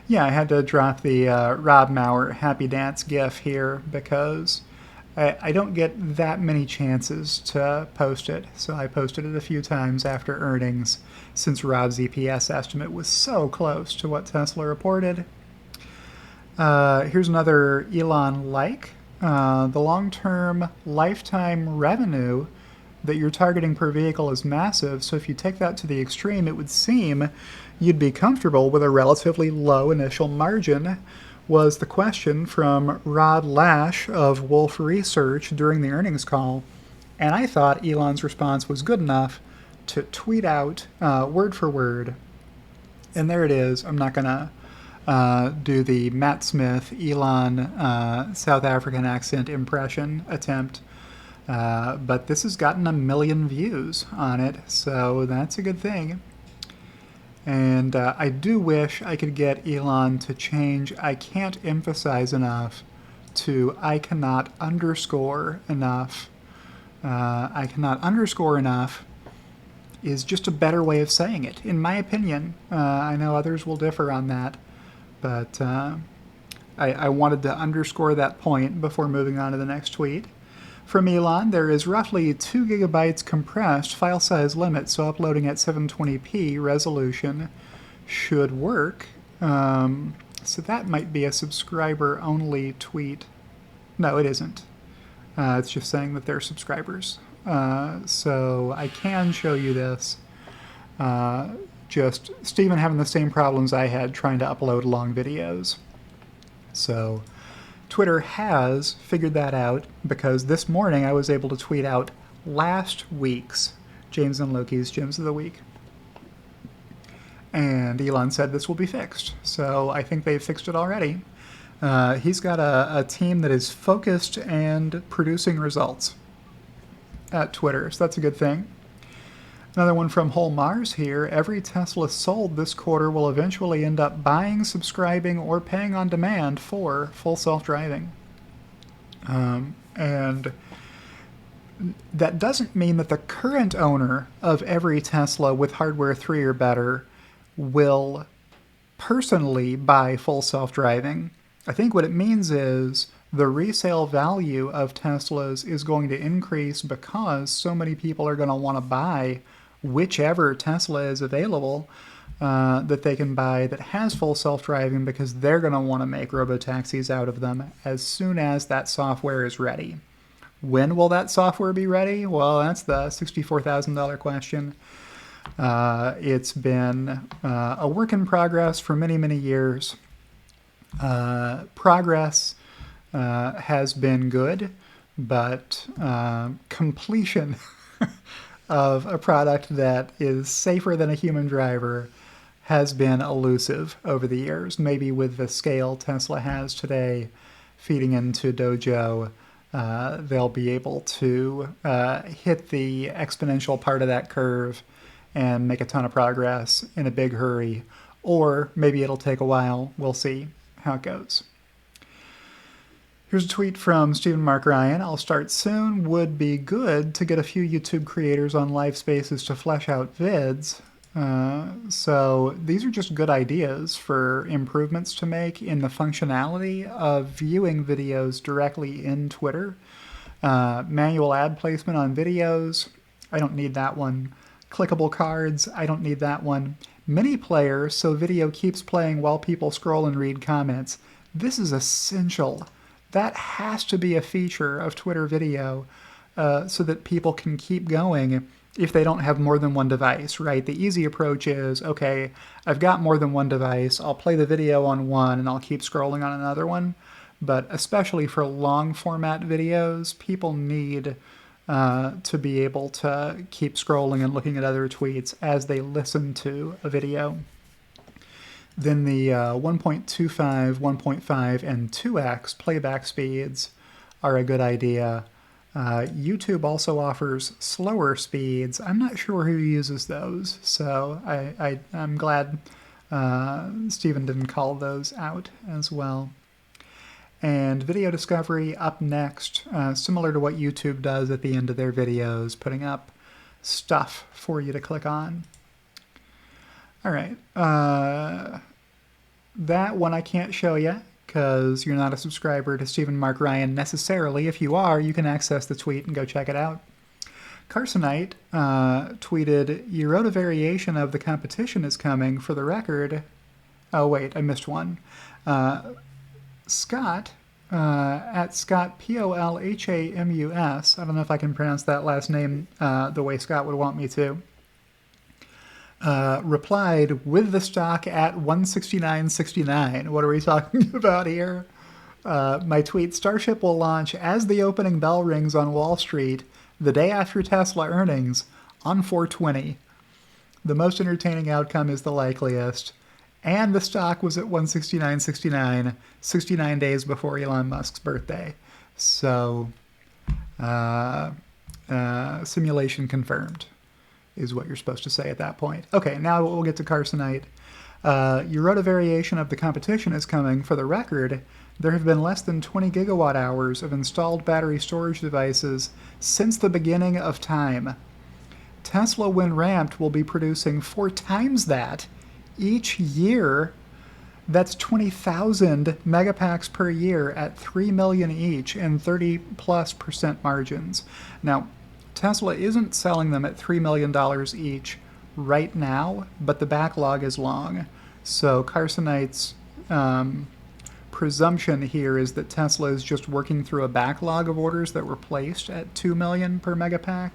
A: yeah, I had to drop the Rob Maurer Happy Dance gif here because I don't get that many chances to post it, so I posted it a few times after earnings since Rob's EPS estimate was so close to what Tesla reported. Here's another Elon like. The long-term lifetime revenue that you're targeting per vehicle is massive, so if you take that to the extreme, it would seem you'd be comfortable with a relatively low initial margin, was the question from Rod Lash of Wolf Research during the earnings call. And I thought Elon's response was good enough to tweet out word for word. And there it is. I'm not going to do the Matt Smith, Elon South African accent impression attempt. But this has gotten 1 million views on it, so that's a good thing. And I do wish I could get Elon to change I can't emphasize enough to I cannot underscore enough. I cannot underscore enough is just a better way of saying it, in my opinion. I know others will differ on that, but I wanted to underscore that point before moving on to the next tweet. From Elon, there is roughly 2 gigabytes compressed file size limit, so uploading at 720p resolution should work. So that might be a subscriber-only tweet. No, it isn't. It's just saying that they're subscribers. So I can show you this. Just Stephen having the same problems I had trying to upload long videos. So Twitter has figured that out, because this morning I was able to tweet out last week's James and Loki's Gems of the Week. And Elon said this will be fixed. So I think they've fixed it already. He's got a team that is focused and producing results at Twitter, so that's a good thing. Another one from Whole Mars here. Every Tesla sold this quarter will eventually end up buying, subscribing, or paying on demand for full self-driving. And that doesn't mean that the current owner of every Tesla with hardware 3 or better will personally buy full self-driving. I think what it means is the resale value of Teslas is going to increase because so many people are going to want to buy whichever Tesla is available that they can buy that has full self-driving, because they're going to want to make robotaxis out of them as soon as that software is ready. When will that software be ready? Well, that's the $64,000 question. It's been a work in progress for many, many years. Progress has been good, but completion of a product that is safer than a human driver has been elusive over the years. Maybe with the scale Tesla has today feeding into Dojo, they'll be able to hit the exponential part of that curve and make a ton of progress in a big hurry. Or maybe it'll take a while. We'll see how it goes. Here's a tweet from Stephen Mark Ryan. I'll start soon. Would be good to get a few YouTube creators on live spaces to flesh out vids. So these are just good ideas for improvements to make in the functionality of viewing videos directly in Twitter. Manual ad placement on videos. I don't need that one. Clickable cards. I don't need that one. Mini player, so video keeps playing while people scroll and read comments. This is essential. That has to be a feature of Twitter video so that people can keep going if they don't have more than one device, right? The easy approach is, okay, I've got more than one device. I'll play the video on one and I'll keep scrolling on another one. But especially for long format videos, people need to be able to keep scrolling and looking at other tweets as they listen to a video. Then the 1.25, 1.5, and 2x playback speeds are a good idea. YouTube also offers slower speeds. I'm not sure who uses those, so I'm glad Stephen didn't call those out as well. And video discovery up next, similar to what YouTube does at the end of their videos, putting up stuff for you to click on. All right. That one I can't show you because you're not a subscriber to Stephen Mark Ryan necessarily. If you are, you can access the tweet and go check it out. Carsonite tweeted, "You wrote a variation of the competition is coming. For the record..." Oh, wait, I missed one. Scott, at Scott, Polhamus, I don't know if I can pronounce that last name the way Scott would want me to, replied, "With the stock at 169.69. What are we talking about here? My tweet, "Starship will launch as the opening bell rings on Wall Street the day after Tesla earnings on 4/20. The most entertaining outcome is the likeliest." And the stock was at 169.69, 69 days before Elon Musk's birthday. So, simulation confirmed is what you're supposed to say at that point. Okay, now we'll get to Carsonite. You wrote a variation of the competition is coming. For the record, there have been less than 20 gigawatt hours of installed battery storage devices since the beginning of time. Tesla, when ramped, will be producing 4 times that each year. That's 20,000 megapacks per year at 3 million each and 30+% margins. Now, Tesla isn't selling them at $3 million each right now, but the backlog is long. So Carsonite's presumption here is that Tesla is just working through a backlog of orders that were placed at 2 million per megapack,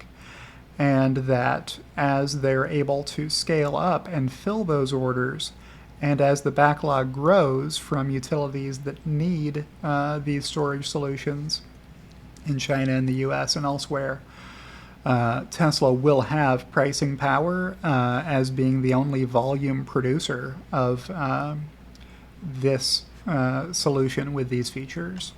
A: and that as they're able to scale up and fill those orders, and as the backlog grows from utilities that need these storage solutions in China and the US and elsewhere, Tesla will have pricing power as being the only volume producer of this solution with these features.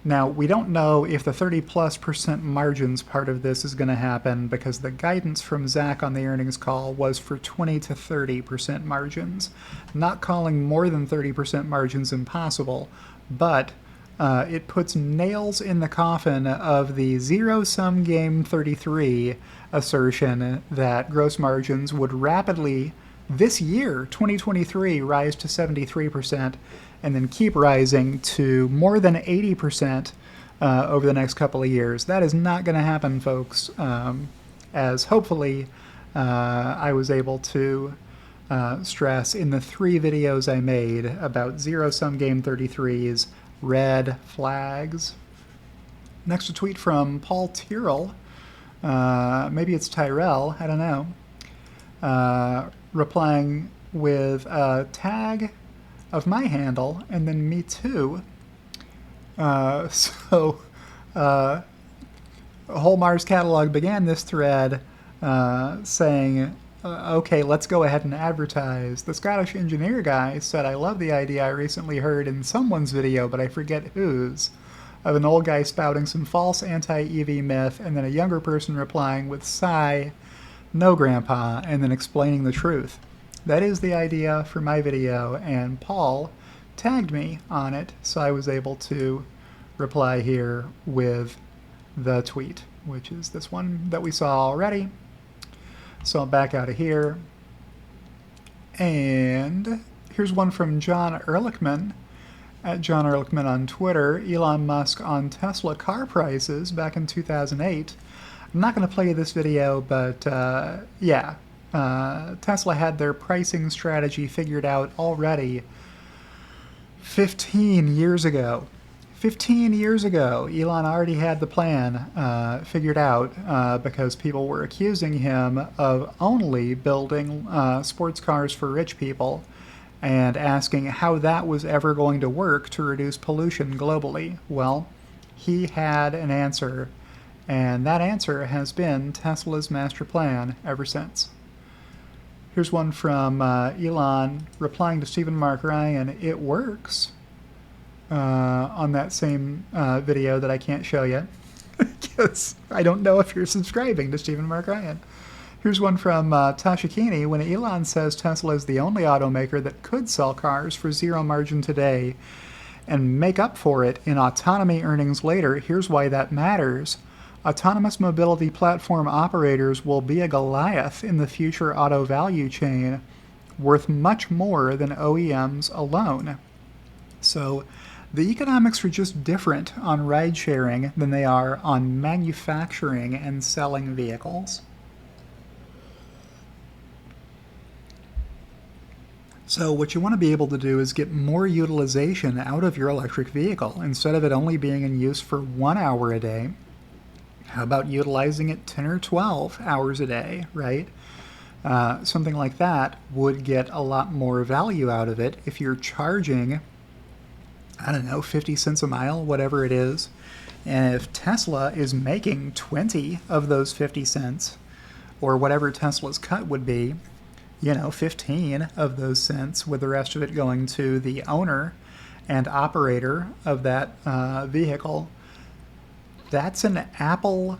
A: Now, we don't know if the 30+% margins part of this is going to happen, because the guidance from Zach on the earnings call was for 20 to 30% margins. Not calling more than 30% margins impossible, but it puts nails in the coffin of the zero-sum game 33 assertion that gross margins would rapidly, this year, 2023, rise to 73%, and then keep rising to more than 80% over the next couple of years. That is not going to happen, folks, as hopefully I was able to stress in the 3 videos I made about zero-sum game 33's red flags. Next, a tweet from Paul Tyrrell. Maybe it's Tyrell, I don't know. Replying with a tag of my handle, and then me too. Whole Mars Catalog began this thread saying, okay, let's go ahead and advertise. The Scottish engineer guy said, I love the idea I recently heard in someone's video, but I forget whose, of an old guy spouting some false anti-EV myth, and then a younger person replying with sigh, no grandpa, and then explaining the truth. That is the idea for my video, and Paul tagged me on it, so I was able to reply here with the tweet, which is this one that we saw already. So I'll back out of here. And here's one from John Ehrlichman, at John Ehrlichman on Twitter. Elon Musk on Tesla car prices back in 2008. I'm not going to play you this video, but yeah. Tesla had their pricing strategy figured out already 15 years ago. 15 years ago, Elon already had the plan figured out because people were accusing him of only building sports cars for rich people and asking how that was ever going to work to reduce pollution globally. Well, he had an answer, and that answer has been Tesla's master plan ever since. Here's one from Elon replying to Stephen Mark Ryan. It works on that same video that I can't show yet because I don't know if you're subscribing to Stephen Mark Ryan. Here's one from Tasha Keeney. When Elon says Tesla is the only automaker that could sell cars for zero margin today and make up for it in autonomy earnings later, here's why that matters. Autonomous mobility platform operators will be a Goliath in the future auto value chain, worth much more than OEMs alone. So the economics are just different on ride sharing than they are on manufacturing and selling vehicles. So what you want to be able to do is get more utilization out of your electric vehicle. Instead of it only being in use for 1 hour a day, how about utilizing it 10 or 12 hours a day, right? Something like that would get a lot more value out of it if you're charging, I don't know, 50 cents a mile, whatever it is. And if Tesla is making 20 of those 50 cents, or whatever Tesla's cut would be, 15 of those cents, with the rest of it going to the owner and operator of that vehicle, that's an Apple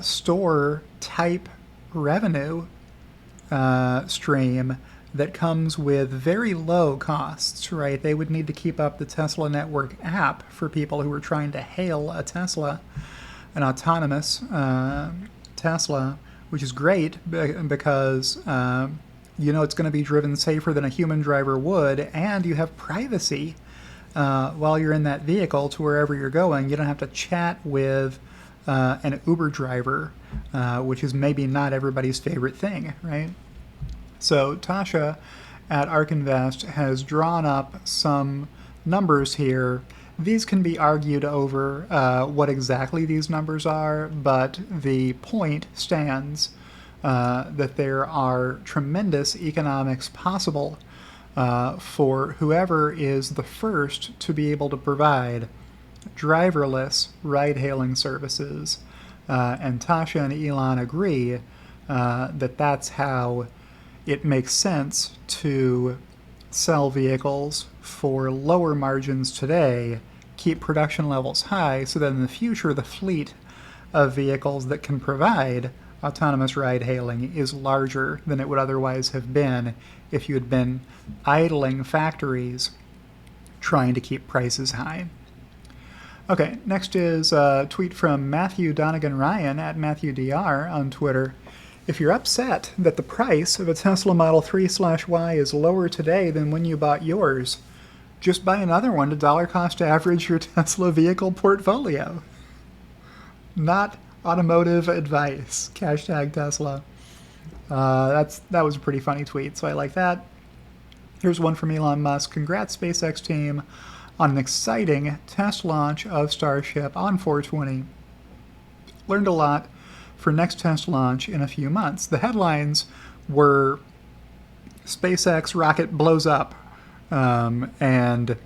A: Store type revenue stream that comes with very low costs, right? They would need to keep up the Tesla Network app for people who are trying to hail a Tesla, an autonomous Tesla, which is great because it's going to be driven safer than a human driver would, and you have privacy while you're in that vehicle to wherever you're going. You don't have to chat with an Uber driver, which is maybe not everybody's favorite thing, right? So Tasha at ARK Invest has drawn up some numbers here. These can be argued over what exactly these numbers are, but the point stands that there are tremendous economics possible for whoever is the first to be able to provide driverless ride-hailing services. And Tasha and Elon agree that that's how it makes sense to sell vehicles for lower margins today, keep production levels high, so that in the future the fleet of vehicles that can provide autonomous ride-hailing is larger than it would otherwise have been if you had been idling factories trying to keep prices high. Okay, next is a tweet from Matthew Donegan Ryan at MatthewDR on Twitter. If you're upset that the price of a Tesla Model 3/Y is lower today than when you bought yours, just buy another one to dollar cost average your Tesla vehicle portfolio. Not automotive advice. Hashtag Tesla. That was a pretty funny tweet, so I like that. Here's one from Elon Musk. Congrats, SpaceX team, on an exciting test launch of Starship on 420. Learned a lot for next test launch in a few months. The headlines were SpaceX rocket blows up, and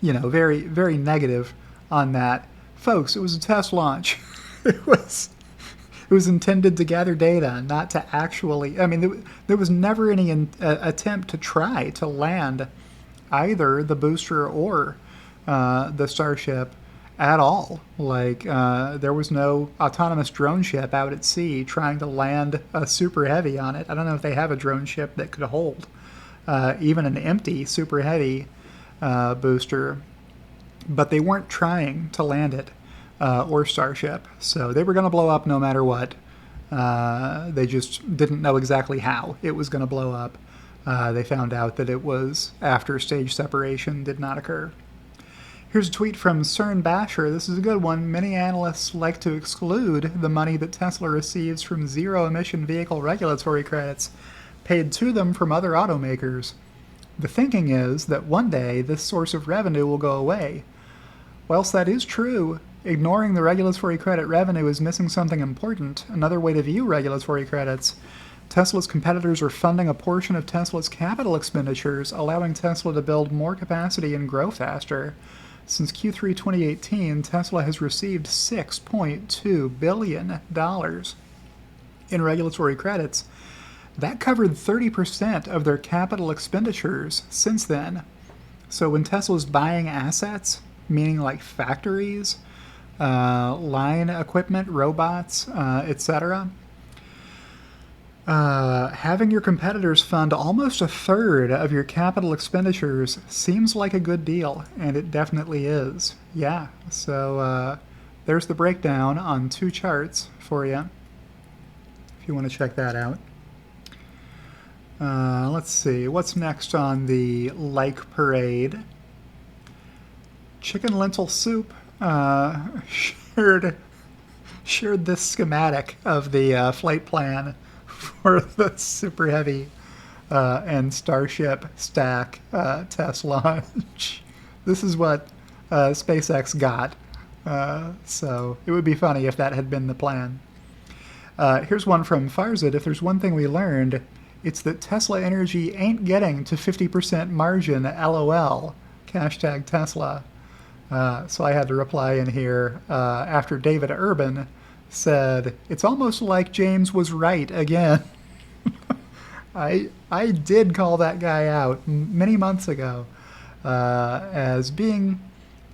A: very, very negative on that. Folks, it was a test launch. It was intended to gather data, not to actually. I mean, there was never any attempt to try to land either the booster or the Starship at all. There was no autonomous drone ship out at sea trying to land a Super Heavy on it. I don't know if they have a drone ship that could hold even an empty Super Heavy booster, but they weren't trying to land it or Starship. So they were going to blow up no matter what. They just didn't know exactly how it was going to blow up. They found out that it was after stage separation did not occur. Here's a tweet from CERN Basher. This is a good one. Many analysts like to exclude the money that Tesla receives from zero-emission vehicle regulatory credits paid to them from other automakers. The thinking is that one day this source of revenue will go away. Whilst that is true, ignoring the regulatory credit revenue is missing something important. Another way to view regulatory credits: Tesla's competitors are funding a portion of Tesla's capital expenditures, allowing Tesla to build more capacity and grow faster. Since Q3 2018, Tesla has received $6.2 billion in regulatory credits. That covered 30% of their capital expenditures since then. So when Tesla's buying assets, meaning like factories, line equipment, robots, etc., having your competitors fund almost a third of your capital expenditures seems like a good deal, and it definitely is. Yeah, so there's the breakdown on two charts for you, if you want to check that out. Let's see, what's next on the like parade? Chicken lentil soup shared this schematic of the flight plan for the Super Heavy and Starship stack test launch. This is what SpaceX got. So it would be funny if that had been the plan. Here's one from Farzad. If there's one thing we learned, it's that Tesla Energy ain't getting to 50% margin, LOL. Hashtag Tesla. So I had to reply in here after David Urban said, it's almost like James was right again. I did call that guy out many months ago as being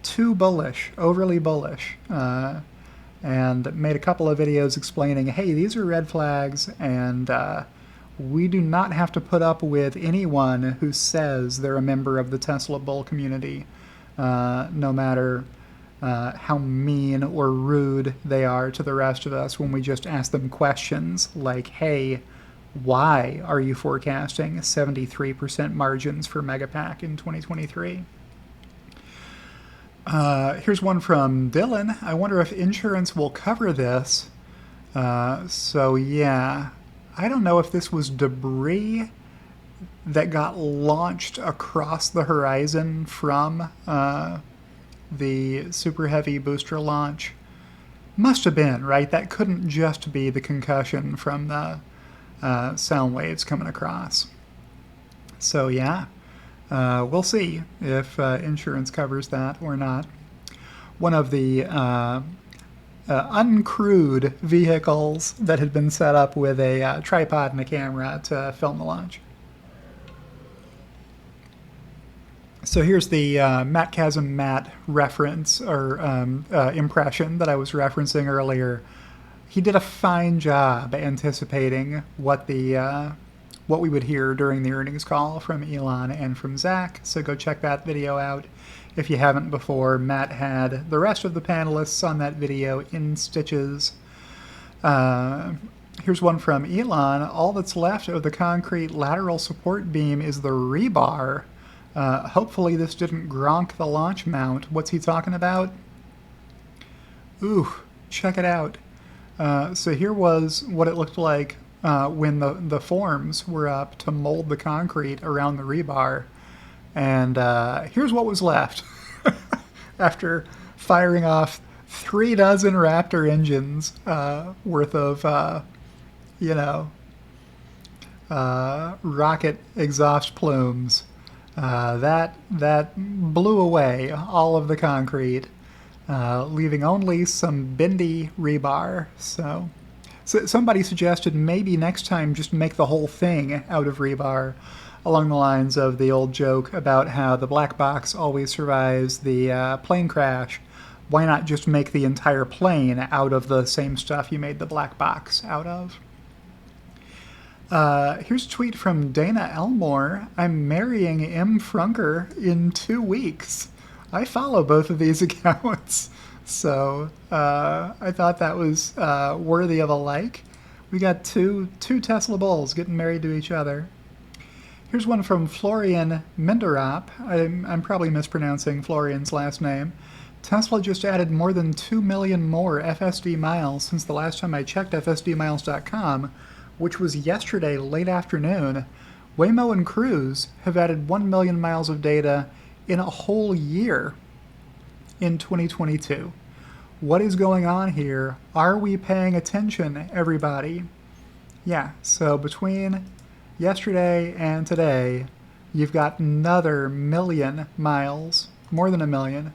A: too bullish, overly bullish, and made a couple of videos explaining, hey, these are red flags, and we do not have to put up with anyone who says they're a member of the Tesla bull community, no matter how mean or rude they are to the rest of us when we just ask them questions like, hey, why are you forecasting 73% margins for Megapack in 2023? Here's one from Dylan. I wonder if insurance will cover this. So yeah, I don't know if this was debris that got launched across the horizon from the Super Heavy booster launch. Must have been, right? That couldn't just be the concussion from the sound waves coming across. So yeah, we'll see if insurance covers that or not. One of the uncrewed vehicles that had been set up with a tripod and a camera to film the launch. So here's the Matt Chasm Matt reference or impression that I was referencing earlier. He did a fine job anticipating what what we would hear during the earnings call from Elon and from Zach. So go check that video out if you haven't before. Matt had the rest of the panelists on that video in stitches. Here's one from Elon. All that's left of the concrete lateral support beam is the rebar. Hopefully this didn't gronk the launch mount. What's he talking about? Ooh, check it out. So here was what it looked like when the forms were up to mold the concrete around the rebar. And here's what was left after firing off 3 dozen Raptor engines worth of, rocket exhaust plumes. That blew away all of the concrete, leaving only some bendy rebar. So somebody suggested maybe next time just make the whole thing out of rebar, along the lines of the old joke about how the black box always survives the plane crash. Why not just make the entire plane out of the same stuff you made the black box out of? Here's a tweet from Dana Elmore. I'm marrying M. Frunker in 2 weeks. I follow both of these accounts, so I thought that was worthy of a like. We got two Tesla bulls getting married to each other. Here's one from Florian Menderop. I'm probably mispronouncing Florian's last name. Tesla just added more than 2 million more FSD miles since the last time I checked FSDmiles.com, which was yesterday late afternoon. Waymo and Cruise have added 1 million miles of data in a whole year in 2022. What is going on here? Are we paying attention, everybody? Yeah, so between yesterday and today, you've got another million miles, more than a million,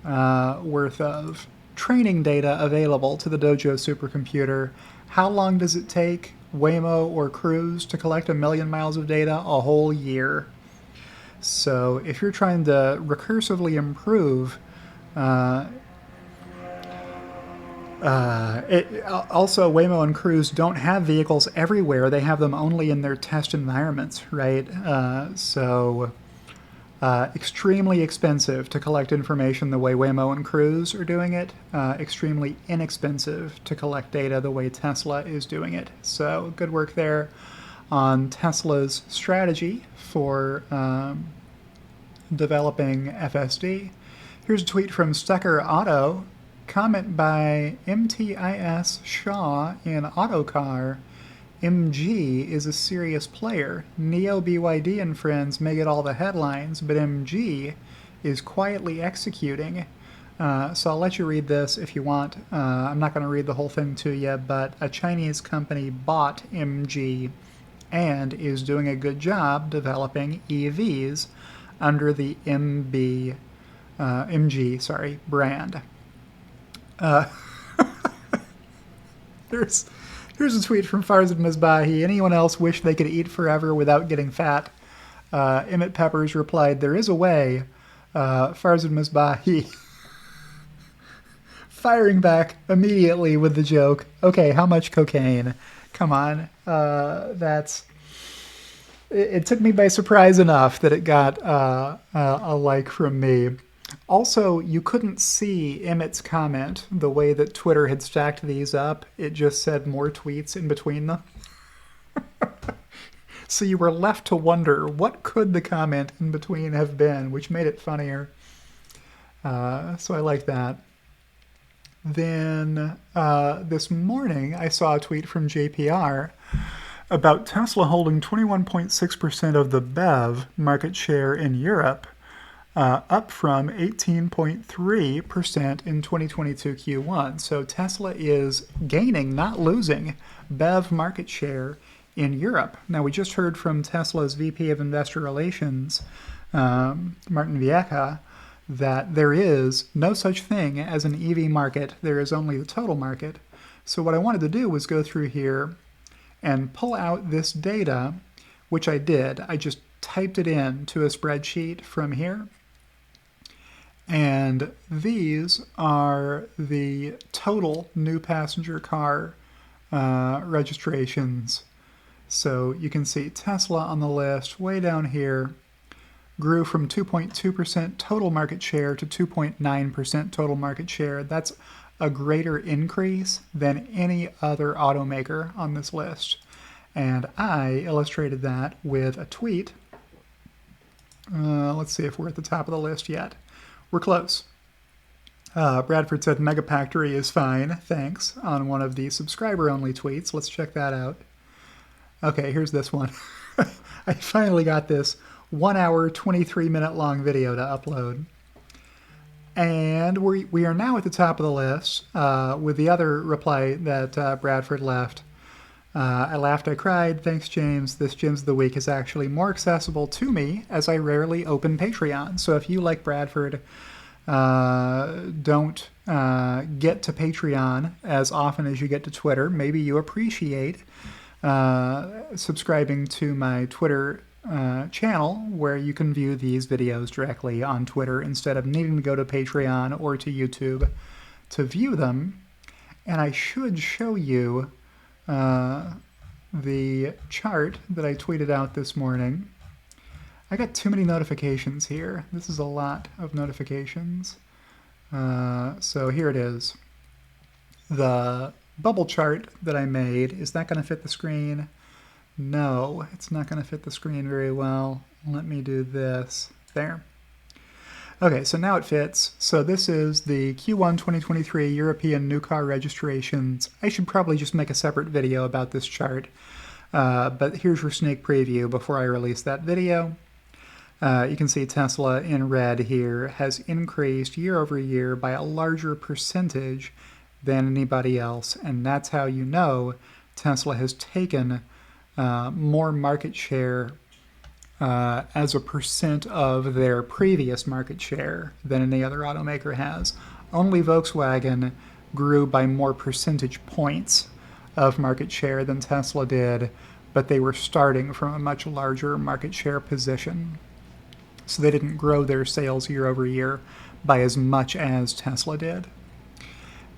A: worth of training data available to the Dojo supercomputer. How long does it take Waymo or Cruise to collect 1 million miles of data? A whole year. So if you're trying to recursively improve, also Waymo and Cruise don't have vehicles everywhere. They have them only in their test environments, right? Extremely expensive to collect information the way Waymo and Cruise are doing it. Extremely inexpensive to collect data the way Tesla is doing it. So good work there on Tesla's strategy for developing FSD. Here's a tweet from Stecker Auto. Comment by MTIS Shaw in Autocar. MG is a serious player. Neo BYD and friends may get all the headlines, but MG is quietly executing. So I'll let you read this if you want. I'm not going to read the whole thing to you, but a Chinese company bought MG and is doing a good job developing EVs under the MG brand. Here's a tweet from Farzad Misbahi. Anyone else wish they could eat forever without getting fat? Emmett Peppers replied, there is a way. Farzad Misbahi firing back immediately with the joke. Okay, how much cocaine? Come on. It took me by surprise enough that it got a like from me. Also, you couldn't see Emmett's comment the way that Twitter had stacked these up. It just said more tweets in between them. So you were left to wonder, what could the comment in between have been, which made it funnier. So I like that. Then this morning, I saw a tweet from JPR about Tesla holding 21.6% of the BEV market share in Europe, up from 18.3% in 2022 Q1. So Tesla is gaining, not losing, BEV market share in Europe. Now, we just heard from Tesla's VP of Investor Relations, Martin Viecha, that there is no such thing as an EV market. There is only the total market. So what I wanted to do was go through here and pull out this data, which I did. I just typed it in to a spreadsheet from here. And these are the total new passenger car registrations. So you can see Tesla on the list way down here grew from 2.2% total market share to 2.9% total market share. That's a greater increase than any other automaker on this list. And I illustrated that with a tweet. Let's see if we're at the top of the list yet. We're close. Bradford said Megafactory is fine, thanks, on one of the subscriber-only tweets. Let's check that out. Okay, here's this one. I finally got this 1 hour, 23-minute long video to upload. And we are now at the top of the list with the other reply that Bradford left. I laughed, I cried. Thanks, James. This Gems of the Week is actually more accessible to me as I rarely open Patreon. So if you, like Bradford, don't get to Patreon as often as you get to Twitter, maybe you appreciate subscribing to my Twitter channel where you can view these videos directly on Twitter instead of needing to go to Patreon or to YouTube to view them. And I should show you the chart that I tweeted out this morning. I got too many notifications here. This is a lot of notifications. So here it is. The bubble chart that I made, is that going to fit the screen? No, it's not going to fit the screen very well. Let me do this. There. Okay, so now it fits. So this is the Q1 2023 European new car registrations. I should probably just make a separate video about this chart, but here's your sneak preview before I release that video. You can see Tesla in red here has increased year over year by a larger percentage than anybody else, and that's how you know Tesla has taken more market share as a percent of their previous market share than any other automaker has. Only Volkswagen grew by more percentage points of market share than Tesla did, but they were starting from a much larger market share position. So they didn't grow their sales year over year by as much as Tesla did.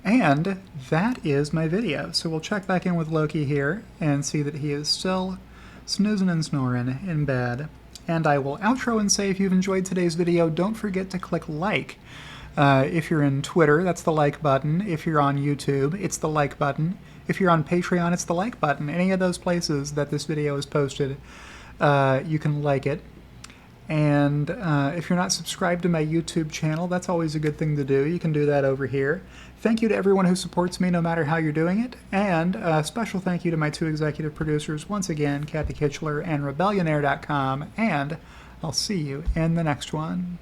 A: And that is my video. So we'll check back in with Loki here and see that he is still snoozing and snoring in bed. And I will outro and say if you've enjoyed today's video, don't forget to click like. If you're in Twitter, that's the like button. If you're on YouTube, it's the like button. If you're on Patreon, it's the like button. Any of those places that this video is posted, you can like it. And if you're not subscribed to my YouTube channel, that's always a good thing to do. You can do that over here. Thank you to everyone who supports me no matter how you're doing it. And a special thank you to my two executive producers, once again, Kathy Kitchler and Rebellionaire.com. And I'll see you in the next one.